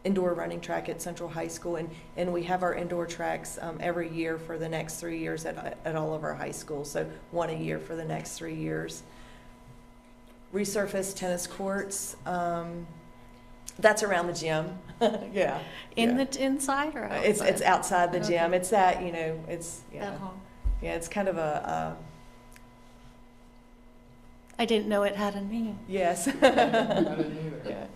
indoor running track at Central High School, and we have our indoor tracks every year for the next 3 years at all of our high schools, so 1 a year for the next 3 years. Resurface tennis courts. That's around the gym. Yeah. The inside or outside? It's outside the gym. Okay. It's that, it's, yeah. That hall. Yeah, it's kind of I didn't know it had a name. yes. I didn't either.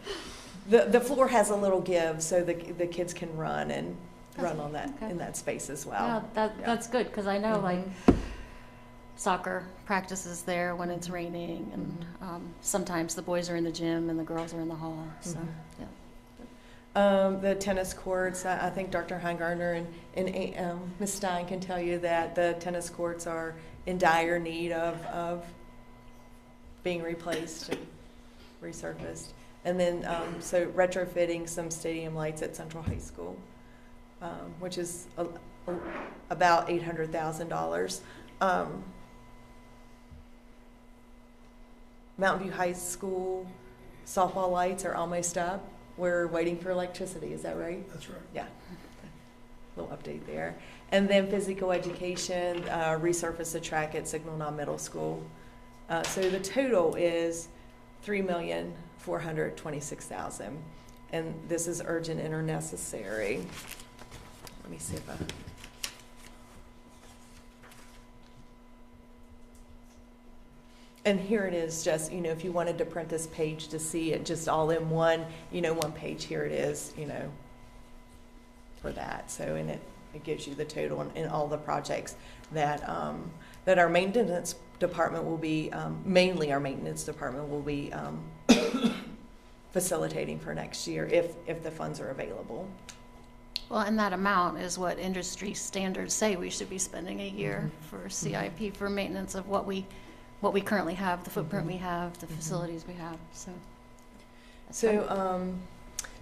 Yeah. The floor has a little give so the kids can run and run on that, Okay. in that space as well. Yeah, Yeah. that's good, because I know like Mhm. soccer practices there when it's raining, and sometimes the boys are in the gym and the girls are in the hall, so, Mhm. yeah. The tennis courts, I think Dr. Heingartner and Ms. Stein can tell you that the tennis courts are in dire need of being replaced and resurfaced. And then, so retrofitting some stadium lights at Central High School, which is about $800,000. Mountain View High School softball lights are almost up. We're waiting for electricity, is that right? That's right. Yeah. Little update there. And then physical education, resurface the track at Signal Knob Middle School. So the total is $3,426,000. And this is urgent and or necessary. Let me see if I... And here it is, just, if you wanted to print this page to see it just all in one, one page, here it is, for that. So, and it gives you the total and all the projects that, that our maintenance department will be, mainly our maintenance department will be facilitating for next year if the funds are available. Well, and that amount is what industry standards say we should be spending a year for CIP for maintenance of what we currently have, the footprint we have, the facilities we have, so. that's fine.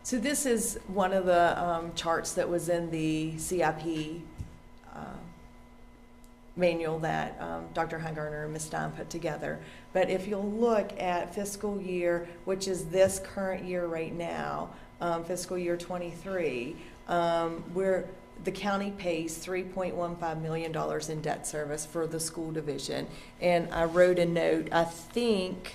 So this is one of the charts that was in the CIP manual that Dr. Heingartner and Ms. Stein put together. But if you'll look at fiscal year, which is this current year right now, fiscal year 23, the county pays $3.15 million in debt service for the school division. And I wrote a note, I think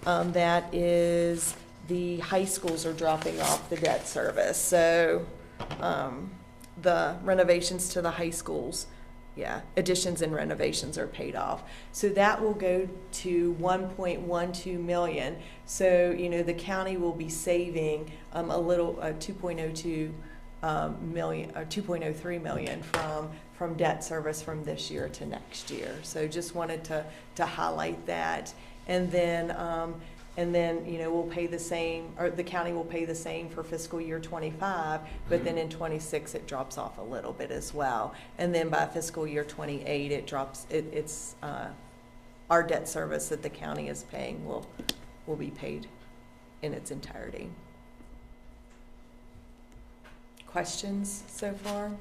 that is the high schools are dropping off the debt service. So the renovations to the high schools, additions and renovations are paid off. So that will go to 1.12 million. So, the county will be saving a little, 2.02 million or 2.03 million from debt service from this year to next year. So just wanted to highlight that. And then And then, we'll pay the same, or the county will pay the same for fiscal year '25, but then in '26, it drops off a little bit as well. And then by fiscal year '28, it drops, it's, our debt service that the county is paying will be paid in its entirety. Questions so far?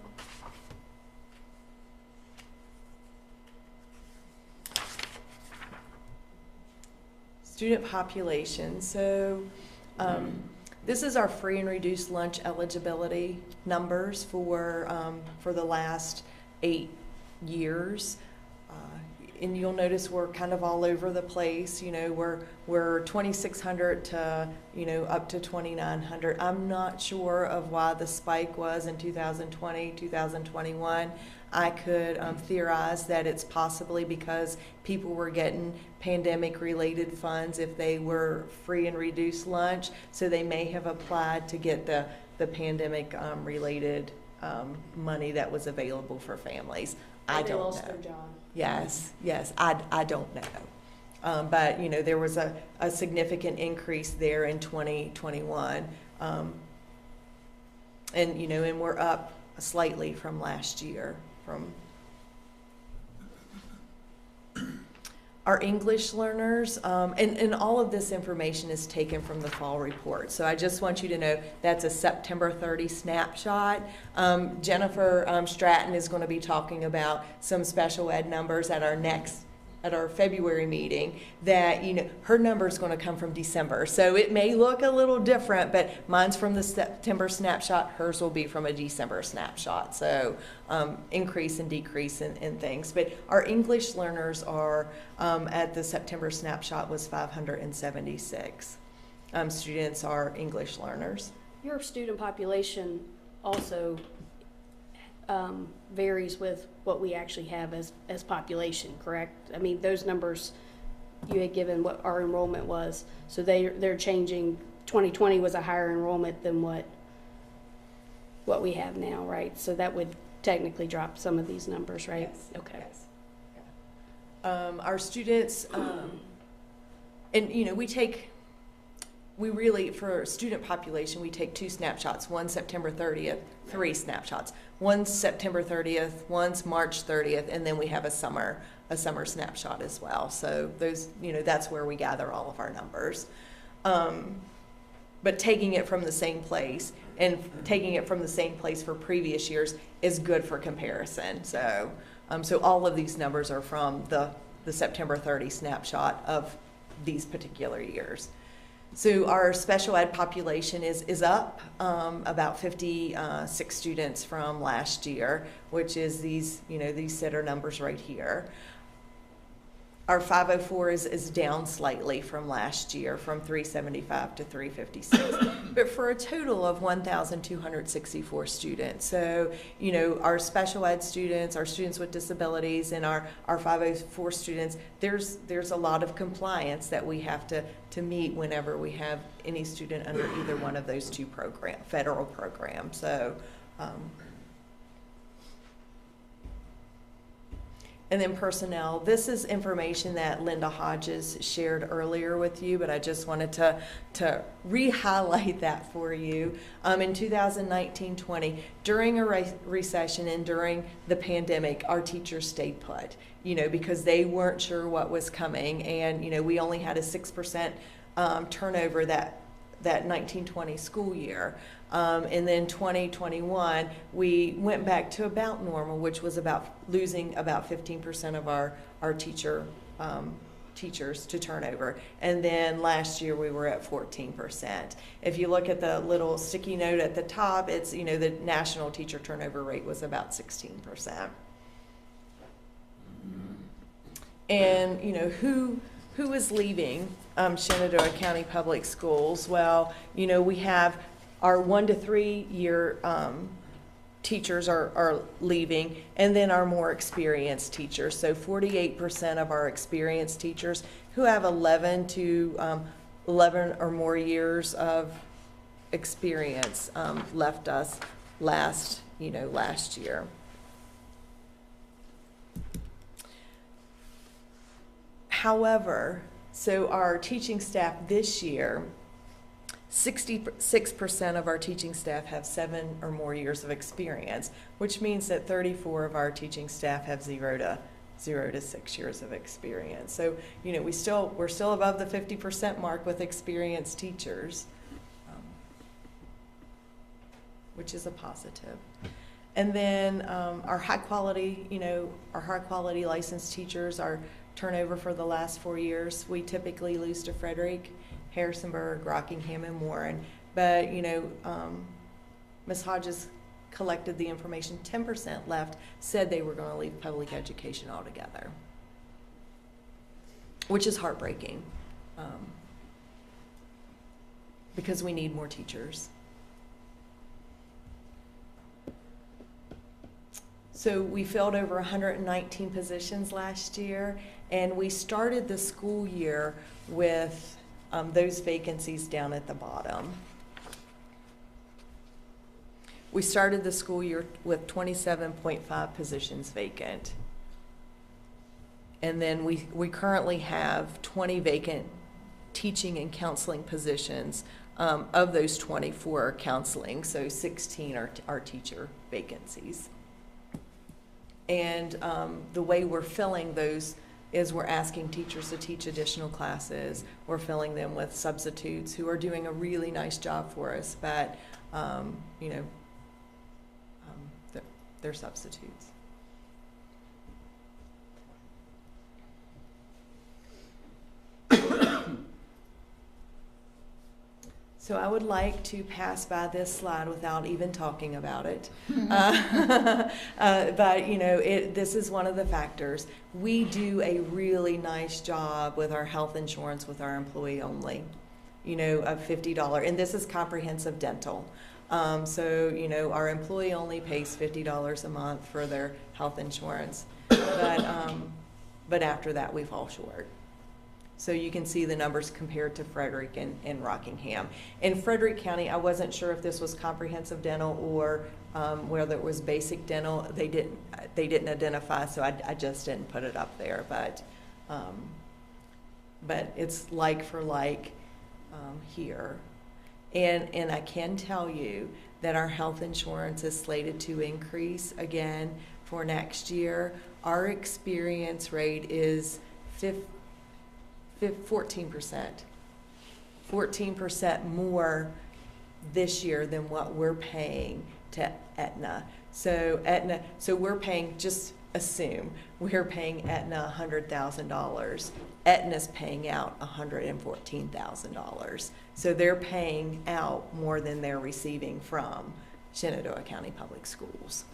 Student population. So this is our free and reduced lunch eligibility numbers for the last 8 years. And you'll notice we're kind of all over the place. We're 2,600 to, up to 2,900. I'm not sure of why the spike was in 2020, 2021. I could theorize that it's possibly because people were getting pandemic-related funds if they were free and reduced lunch, so they may have applied to get the pandemic-related money that was available for families. I don't know. They lost their job. Yes, I don't know. But, there was a significant increase there in 2021. And we're up slightly from last year. Our English learners, and all of this information is taken from the fall report. So I just want you to know that's a September 30 snapshot. Jennifer Stratton is going to be talking about some special ed numbers at our February meeting that, her number is going to come from December. So it may look a little different, but mine's from the September snapshot. Hers will be from a December snapshot. So increase and decrease in things. But our English learners are, at the September snapshot was 576. Students are English learners. Your student population also varies with what we actually have as population, correct? I mean, those numbers you had given what our enrollment was, so they're changing. 2020 was a higher enrollment than what we have now, right? So that would technically drop some of these numbers, right? Yes. Okay. Yes. Yeah. Our students, and we really, for student population, we take 2 snapshots, one September 30th, 3 snapshots. One's September 30th, one's March 30th, and then we have a summer snapshot as well. So those, that's where we gather all of our numbers. But taking it from the same place and taking it from the same place for previous years is good for comparison. So, so all of these numbers are from the September 30 snapshot of these particular years. So our special ed population is up about 56 students from last year, which is these sitter numbers right here. Our 504 is down slightly from last year, from 375 to 356, but for a total of 1,264 students. So, our special ed students, our students with disabilities, and our 504 students, there's a lot of compliance that we have to meet whenever we have any student under either one of those 2 federal programs. So, and then personnel. This is information that Linda Hodges shared earlier with you, but I just wanted to re-highlight that for you. In 2019-20, during a recession and during the pandemic, our teachers stayed put, because they weren't sure what was coming. And, we only had a 6% turnover that 1920 school year. And then 2021, we went back to about normal, which was about losing about 15% of our teachers to turnover. And then last year we were at 14%. If you look at the little sticky note at the top, it's, the national teacher turnover rate was about 16%. And, who is leaving Shenandoah County Public Schools? Well, we have our 1 to 3 year teachers are leaving, and then our more experienced teachers. So 48% of our experienced teachers who have 11 or more years of experience left us last year. However, So our teaching staff this year, 66% of our teaching staff have 7 or more years of experience, which means that 34 of our teaching staff have 0 to 6 years of experience. So, you know, we're still above the 50% mark with experienced teachers, which is a positive. And then our high quality licensed teachers, our turnover for the last 4 years, we typically lose to Frederick, Harrisonburg, Rockingham, and Warren. But, you know, Ms. Hodges collected the information. 10% left said they were going to leave public education altogether, which is heartbreaking because we need more teachers. So we filled over 119 positions last year, and we started the school year with those vacancies down at the bottom. We started the school year with 27.5 positions vacant. And then we currently have 20 vacant teaching and counseling positions. Of those 24 are counseling, so 16 are teacher vacancies. And the way we're filling those is we're asking teachers to teach additional classes. We're filling them with substitutes who are doing a really nice job for us, but you know, they're substitutes. So I would like to pass by this slide without even talking about it. But you know, this is one of the factors. We do a really nice job with our health insurance with our employee only, you know, of $50, and this is comprehensive dental. So, you know, our employee only pays $50 a month for their health insurance, but after that we fall short. So you can see the numbers compared to Frederick and Rockingham. In Frederick County, I wasn't sure if this was comprehensive dental or whether it was basic dental. They didn't identify, so I just didn't put it up there. But it's like for like here. And I can tell you that our health insurance is slated to increase again for next year. Our experience rate is 14%. 14% more this year than what we're paying to Aetna. So we're paying, just assume, we're paying Aetna $100,000. Aetna's paying out $114,000. So they're paying out more than they're receiving from Shenandoah County Public Schools.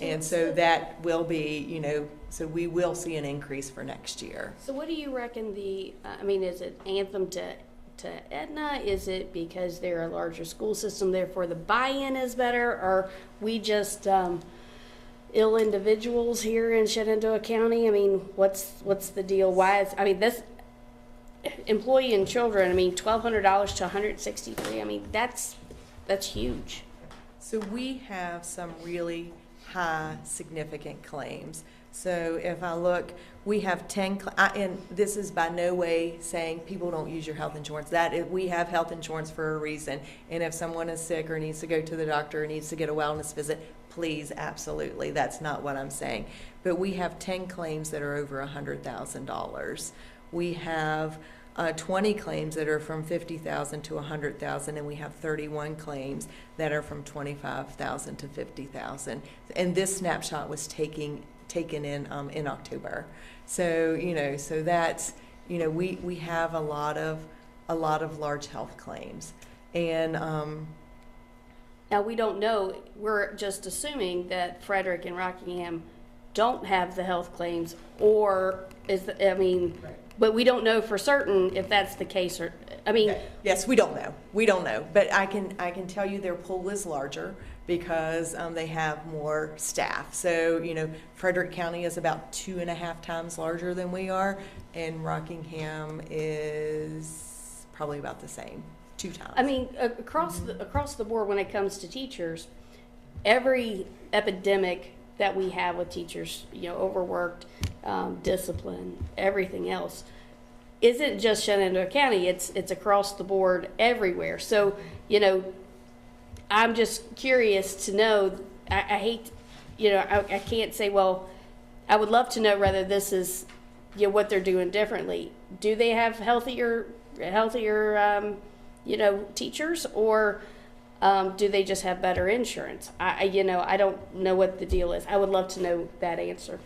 And so that will be, you know, so we will see an increase for next year. So what do you reckon I mean, is it Anthem to Aetna? Is it because they're a larger school system, therefore the buy-in is better? Or we just ill individuals here in Shenandoah County? I mean, what's the deal? Why is, I mean, this employee and children, I mean, $1,200 to $163, I mean, that's huge. So we have some really high significant claims. So if I look, we have 10, and this is by no way saying people don't use your health insurance. We have health insurance for a reason. And if someone is sick or needs to go to the doctor or needs to get a wellness visit, please, absolutely. That's not what I'm saying. But we have 10 claims that are over $100,000. We have 20 claims that are from $50,000 to $100,000, and we have 31 claims that are from $25,000 to $50,000. And this snapshot was taken in October. So you know, so that's, you know, we have a lot of large health claims, and now we don't know. We're just assuming that Frederick and Rockingham don't have the health claims, or Right. But we don't know for certain if that's the case, or, I mean. Yes, we don't know. We don't know. But I can tell you their pool is larger because they have more staff. So, you know, Frederick County is about 2.5 times larger than we are, and Rockingham is probably about the same, 2 times. I mean, across the board, when it comes to teachers, every epidemic that we have with teachers, you know, overworked, discipline, everything else, isn't just Shenandoah County, it's across the board everywhere. So, you know, I'm just curious to know, I hate, you know, I can't say, well, I would love to know whether this is, you know, what they're doing differently. Do they have healthier, you know, teachers, or do they just have better insurance? You know, I don't know what the deal is. I would love to know that answer.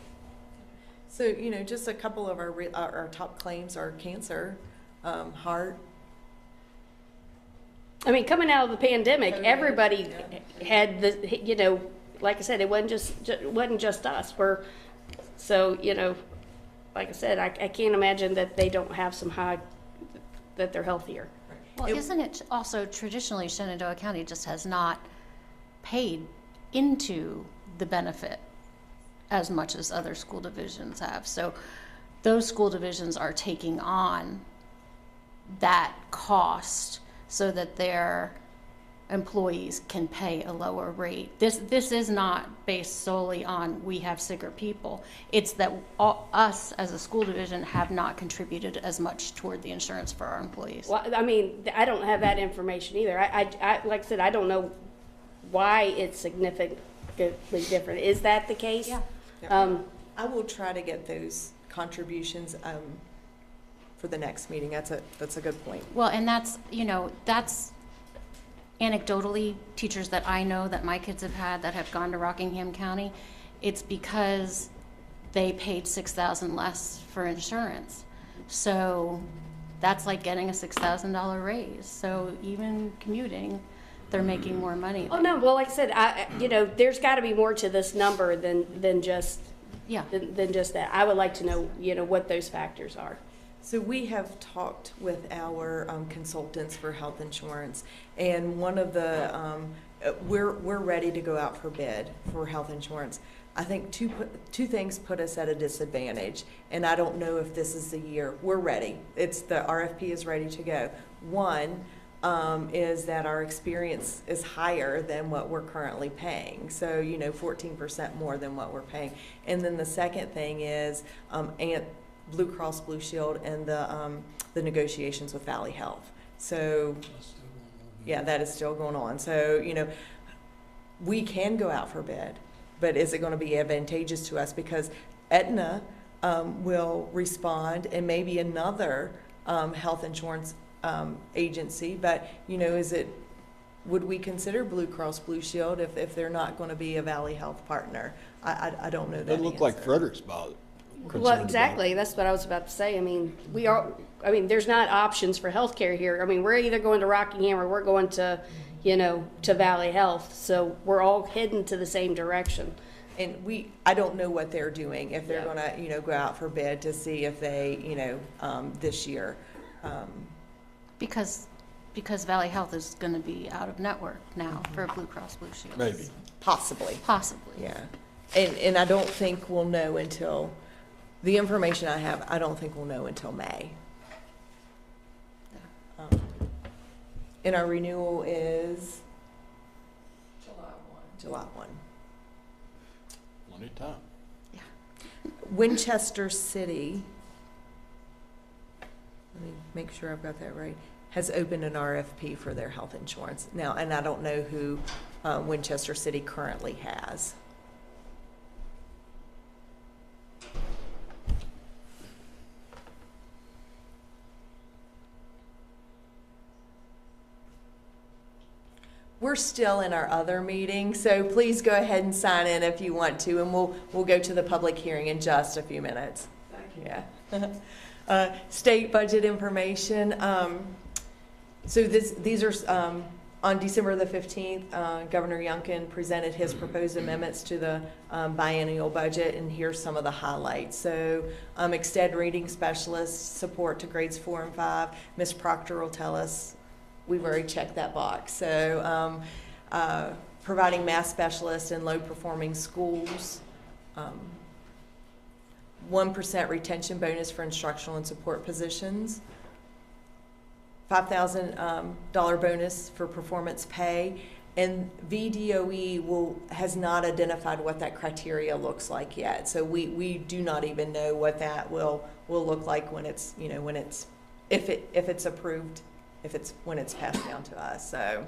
So, you know, just a couple of our top claims are cancer, heart. I mean, coming out of the pandemic, Oh, yeah. everybody Yeah. had the, you know, like I said, it wasn't just us. So, you know, like I said, I can't imagine that they don't have some high, that they're healthier. Well, isn't it also traditionally Shenandoah County just has not paid into the benefit as much as other school divisions have? So those school divisions are taking on that cost so that their employees can pay a lower rate. This is not based solely on we have sicker people. It's that us as a school division have not contributed as much toward the insurance for our employees. Well, I mean, I don't have that information either. I like I said, I don't know why it's significantly different. Is that the case? Yeah. I will try to get those contributions for the next meeting. That's a good point. Well, and that's, you know, that's anecdotally teachers that I know that my kids have had that have gone to Rockingham County. It's because they paid $6,000 less for insurance. So that's like getting a $6,000 raise. So even commuting, they're making more money. Oh, no, well, like I said, you know, there's got to be more to this number than just, Yeah. than just that. I would like to know, you know, what those factors are. So we have talked with our consultants for health insurance, and one of the we're ready to go out for bid for health insurance. I think two things put us at a disadvantage, and I don't know if this is the year. We're ready. The RFP is ready to go. One is that our experience is higher than what we're currently paying. So, you know, 14% more than what we're paying. And then the second thing is Blue Cross Blue Shield and the negotiations with Valley Health. So, yeah, that is still going on. So, you know, we can go out for bid, but is it going to be advantageous to us? Because Aetna will respond, and maybe another health insurance agency. But, you know, would we consider Blue Cross Blue Shield if they're not going to be a Valley Health partner? I don't know that. They look like answer. Fredericksburg. Well, exactly. That's what I was about to say. I mean, there's not options for healthcare here. I mean, we're either going to Rockingham or we're going to, you know, to Valley Health. So we're all heading to the same direction. And I don't know what they're doing, if they're Yeah. gonna, you know, go out for bid to see if they, you know, this year. Because Valley Health is going to be out of network now for Blue Cross Blue Shield. Maybe. Possibly, Possibly. yeah. And I don't think we'll know until, the information I have, I don't think we'll know until May. And our renewal is? July 1. Plenty of time. Winchester City, let me make sure I've got that right, has opened an RFP for their health insurance now, and I don't know who Winchester City currently has. We're still in our other meeting, so please go ahead and sign in if you want to, and we'll go to the public hearing in just a few minutes. Yeah. State budget information. So these are on December the 15th. Governor Youngkin presented his proposed amendments to the biennial budget, and here's some of the highlights. So extend reading specialists support to grades 4 and 5. Ms. Proctor will tell us. We've already checked that box. So providing math specialists in low-performing schools, 1% retention bonus for instructional and support positions, $5,000 bonus for performance pay, And VDOE has not identified what that criteria looks like yet. So we do not even know what that will look like when it's, you know, if it's approved, when it's passed down to us. So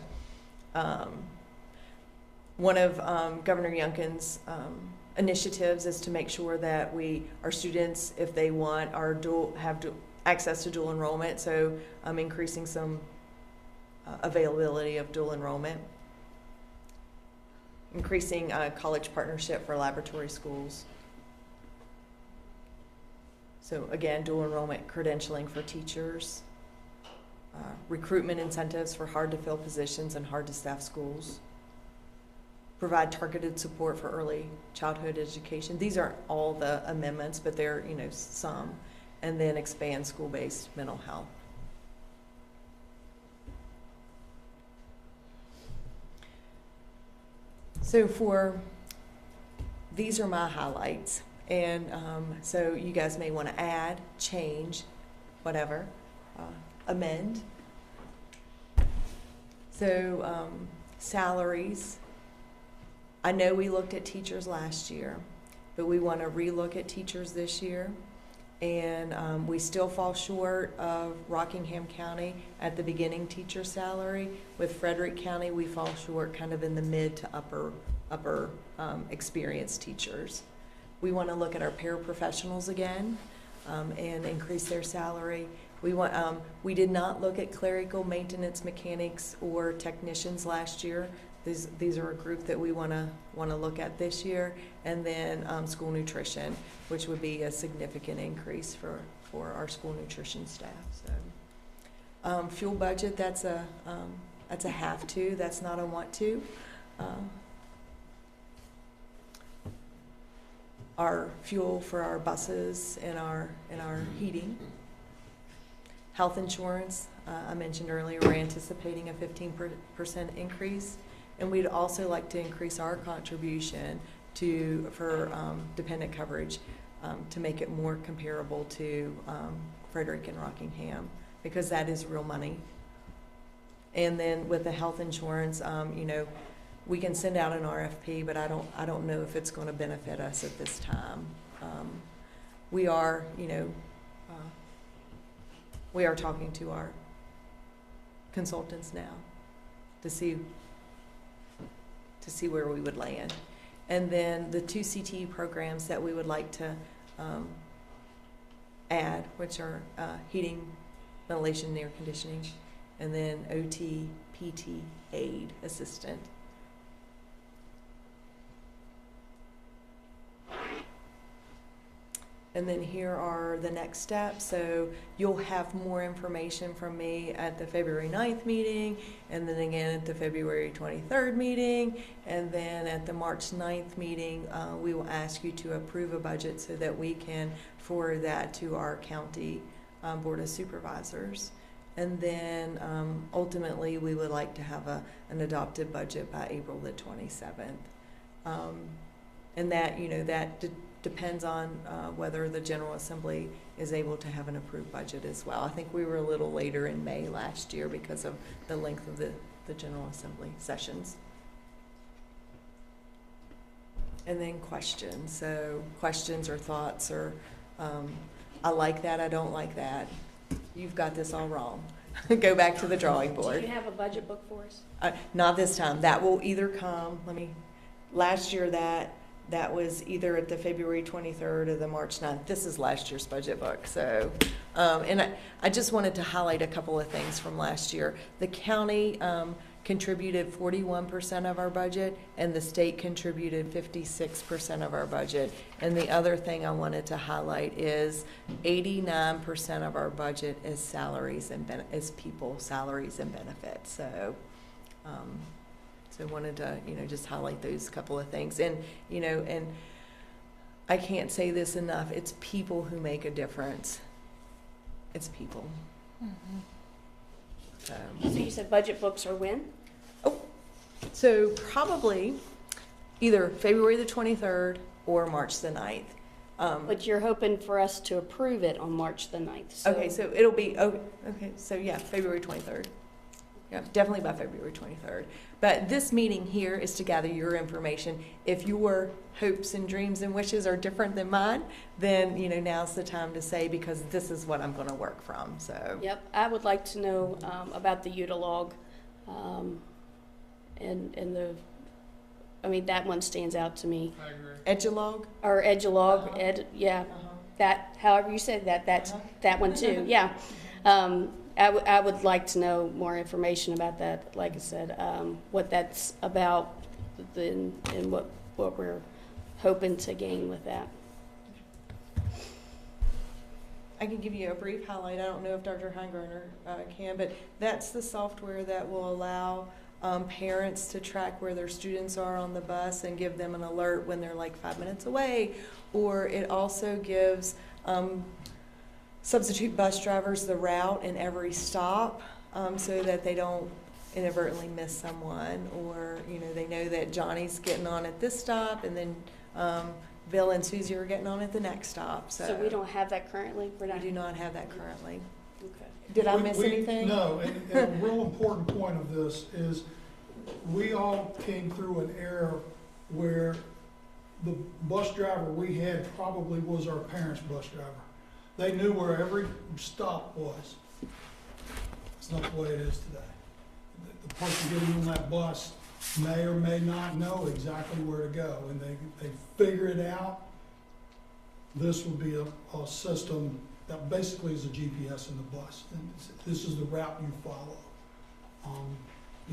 one of Governor Youngkin's initiatives is to make sure that our students, if they want, have access to dual enrollment. So increasing some availability of dual enrollment. Increasing college partnership for laboratory schools. So again, dual enrollment credentialing for teachers. Recruitment incentives for hard to fill positions and hard to staff schools. Provide targeted support for early childhood education. These aren't all the amendments, but they're, you know, some. And then expand school-based mental health. So these are my highlights. And so you guys may want to add, change, whatever, amend. So salaries. I know we looked at teachers last year, but we want to relook at teachers this year. And we still fall short of Rockingham County at the beginning teacher salary. With Frederick County, we fall short kind of in the mid to upper experienced teachers. We want to look at our paraprofessionals again and increase their salary. We did not look at clerical, maintenance, mechanics, or technicians last year. These are a group that we want to look at this year. And then school nutrition, which would be a significant increase for our school nutrition staff. So fuel budget, that's a have to, that's not a want to. Our fuel for our buses and our heating. Health insurance, I mentioned earlier, we're anticipating a 15% increase. And we'd also like to increase our contribution for dependent coverage to make it more comparable to Frederick and Rockingham, because that is real money. And then with the health insurance, you know, we can send out an RFP, but I don't know if it's going to benefit us at this time. We are, you know, we are talking to our consultants now to see where we would land. And then the 2 CTE programs that we would like to add, which are heating, ventilation, and air conditioning, and then OT, PT, aid, assistant. And then here are the next steps. So you'll have more information from me at the February 9th meeting, and then again at the February 23rd meeting, and then at the March 9th meeting, we will ask you to approve a budget so that we can forward that to our county Board of Supervisors. And then ultimately, we would like to have an adopted budget by April the 27th. And that, you know, that depends on whether the General Assembly is able to have an approved budget as well. I think we were a little later in May last year because of the length of the General Assembly sessions. And then questions. So questions or thoughts or I like that, I don't like that. You've got this all wrong. Go back to the drawing board. Do you have a budget book for us? Not this time. That will either come, last year that was either at the February 23rd or the March 9th. This is last year's budget book. So, and I just wanted to highlight a couple of things from last year. The county contributed 41% of our budget, and the state contributed 56% of our budget. And the other thing I wanted to highlight is 89% of our budget is salaries and people's salaries and benefits. So, so I wanted to, you know, just highlight those couple of things. And, you know, and I can't say this enough, it's people who make a difference. It's people. Mm-hmm. So you said budget books are when? Oh, so probably either February the 23rd or March the 9th. But you're hoping for us to approve it on March the 9th. So Okay, so it'll be, okay, so yeah, February 23rd. Yeah, definitely by February 23rd. But this meeting here is to gather your information. If your hopes and dreams and wishes are different than mine, then, you know, now's the time to say, because this is what I'm going to work from, so. Yep, I would like to know about the Udalog, and the, I mean, that one stands out to me. I agree. Edulog? Or Edulog, yeah, that, however you said that, that's, that one too, yeah. I would like to know more information about that, like I said, what that's about, and what we're hoping to gain with that. I can give you a brief highlight. I don't know if Dr. Heingartner can, but that's the software that will allow parents to track where their students are on the bus and give them an alert when they're like 5 minutes away. Or it also gives substitute bus drivers the route in every stop, so that they don't inadvertently miss someone, or, you know, they know that Johnny's getting on at this stop, and then Bill and Susie are getting on at the next stop. So we don't have that currently? We're We not, do not have that currently. okay. Did I miss anything? No, and a real important point of this is we all came through an era where the bus driver we had probably was our parents' bus driver. They knew where every stop was. It's not the way it is today. The person getting on that bus may or may not know exactly where to go, and they figure it out. This would be a system that basically is a GPS in the bus, and this is the route you follow,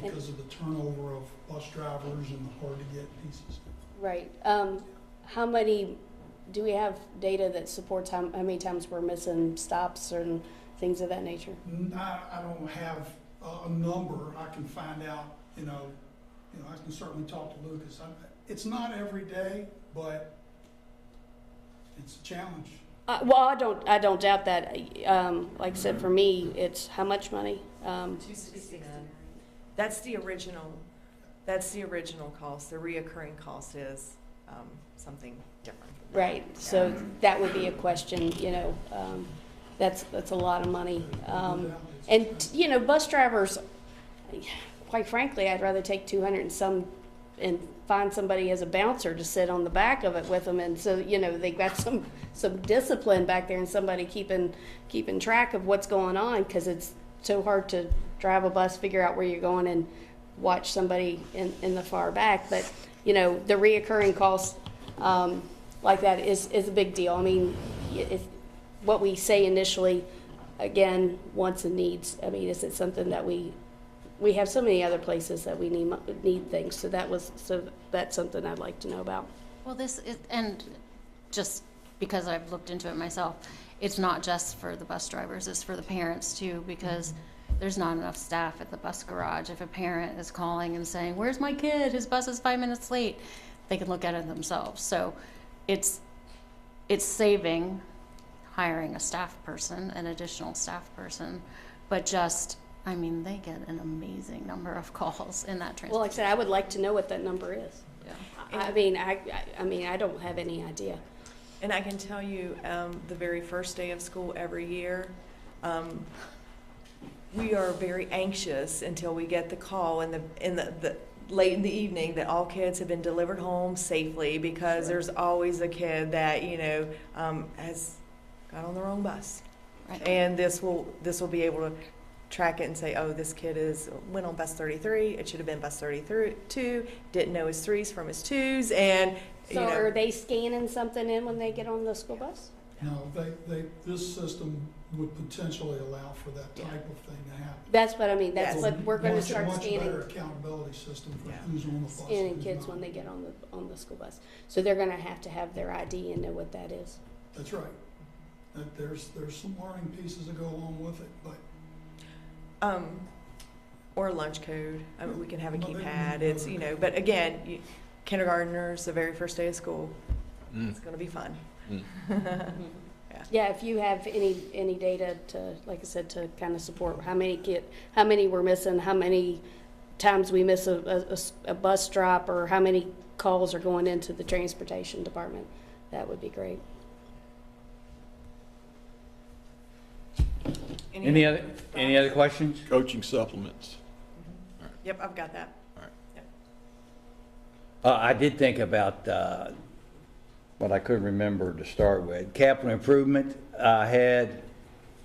because of the turnover of bus drivers and the hard-to-get pieces. Right. How many, do we have data that supports how many times we're missing stops and things of that nature? I don't have a number. I can find out, you know, I can certainly talk to Lucas. It's not every day, but it's a challenge. Well, I don't doubt that. Like I said, for me, it's how much money? 269. That's the original. That's the original cost. The reoccurring cost is something different. Right. So that would be a question. You know, that's a lot of money. And you know, bus drivers. Quite frankly, I'd rather take 200 and some, and find somebody as a bouncer to sit on the back of it with them, and so, you know, they got some discipline back there, and somebody keeping track of what's going on, because it's so hard to drive a bus, figure out where you're going, and watch somebody in the far back. But you know, the reoccurring cost like that is a big deal. I mean, if what we say initially, again, wants and needs. I mean, is it something that we have so many other places that we need things, so that's something I'd like to know about. Well, this is, and just because I've looked into it myself, it's not just for the bus drivers, it's for the parents too, because there's not enough staff at the bus garage. If a parent is calling and saying, "Where's my kid? His bus is 5 minutes late," they can look at it themselves. So it's saving hiring a staff person, an additional staff person, but just, I mean, they get an amazing number of calls in that transportation. Well, like I said, I would like to know what that number is. Yeah. I mean, I don't have any idea. And I can tell you, the very first day of school every year, we are very anxious until we get the call in the late in the evening that all kids have been delivered home safely, because there's always a kid that, you know, has got on the wrong bus. Right. And this will be able to track it and say, oh, this kid went on bus 33, it should have been bus 32, didn't know his 3s from his 2s, and, So are they scanning something in when they get on the school bus? No, this system would potentially allow for that type of thing to happen. That's what I mean, that's Yes. what we're gonna Much- start Much scanning. better accountability system for Yeah. who's on the bus. Scanning who's kids not. when they get on the school bus. So they're gonna have their ID and know what that is. That's right. There's some learning pieces that go along with it, but or a lunch code. I mean, we can have a Well, they keypad. can It's, have you a- know, but again, kindergartners, the very first day of school, Mm. it's going to be fun. Yeah, if you have any data to, like I said, to kind of support how many we're missing, how many times we miss a bus drop, or how many calls are going into the transportation department, that would be great. Any other questions? Coaching supplements. Yep, I've got that. I did think about, what I couldn't remember to start with. Capital improvement I had,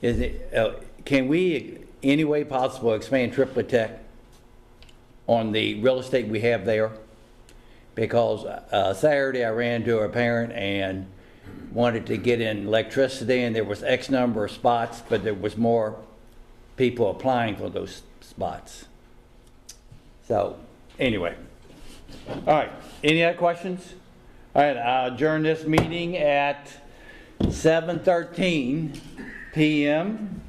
is it, can we, any way possible, expand Triplet Tech on the real estate we have there? Because Saturday I ran into a parent and wanted to get in electricity, and there was X number of spots, but there was more people applying for those spots. So, anyway. All right, any other questions? All right, I'll adjourn this meeting at 7:13 p.m.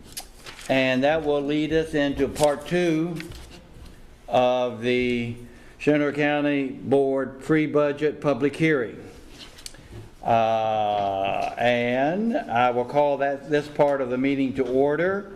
And that will lead us into part 2 of the Shenandoah County Board pre-budget public hearing. And I will call this part of the meeting to order.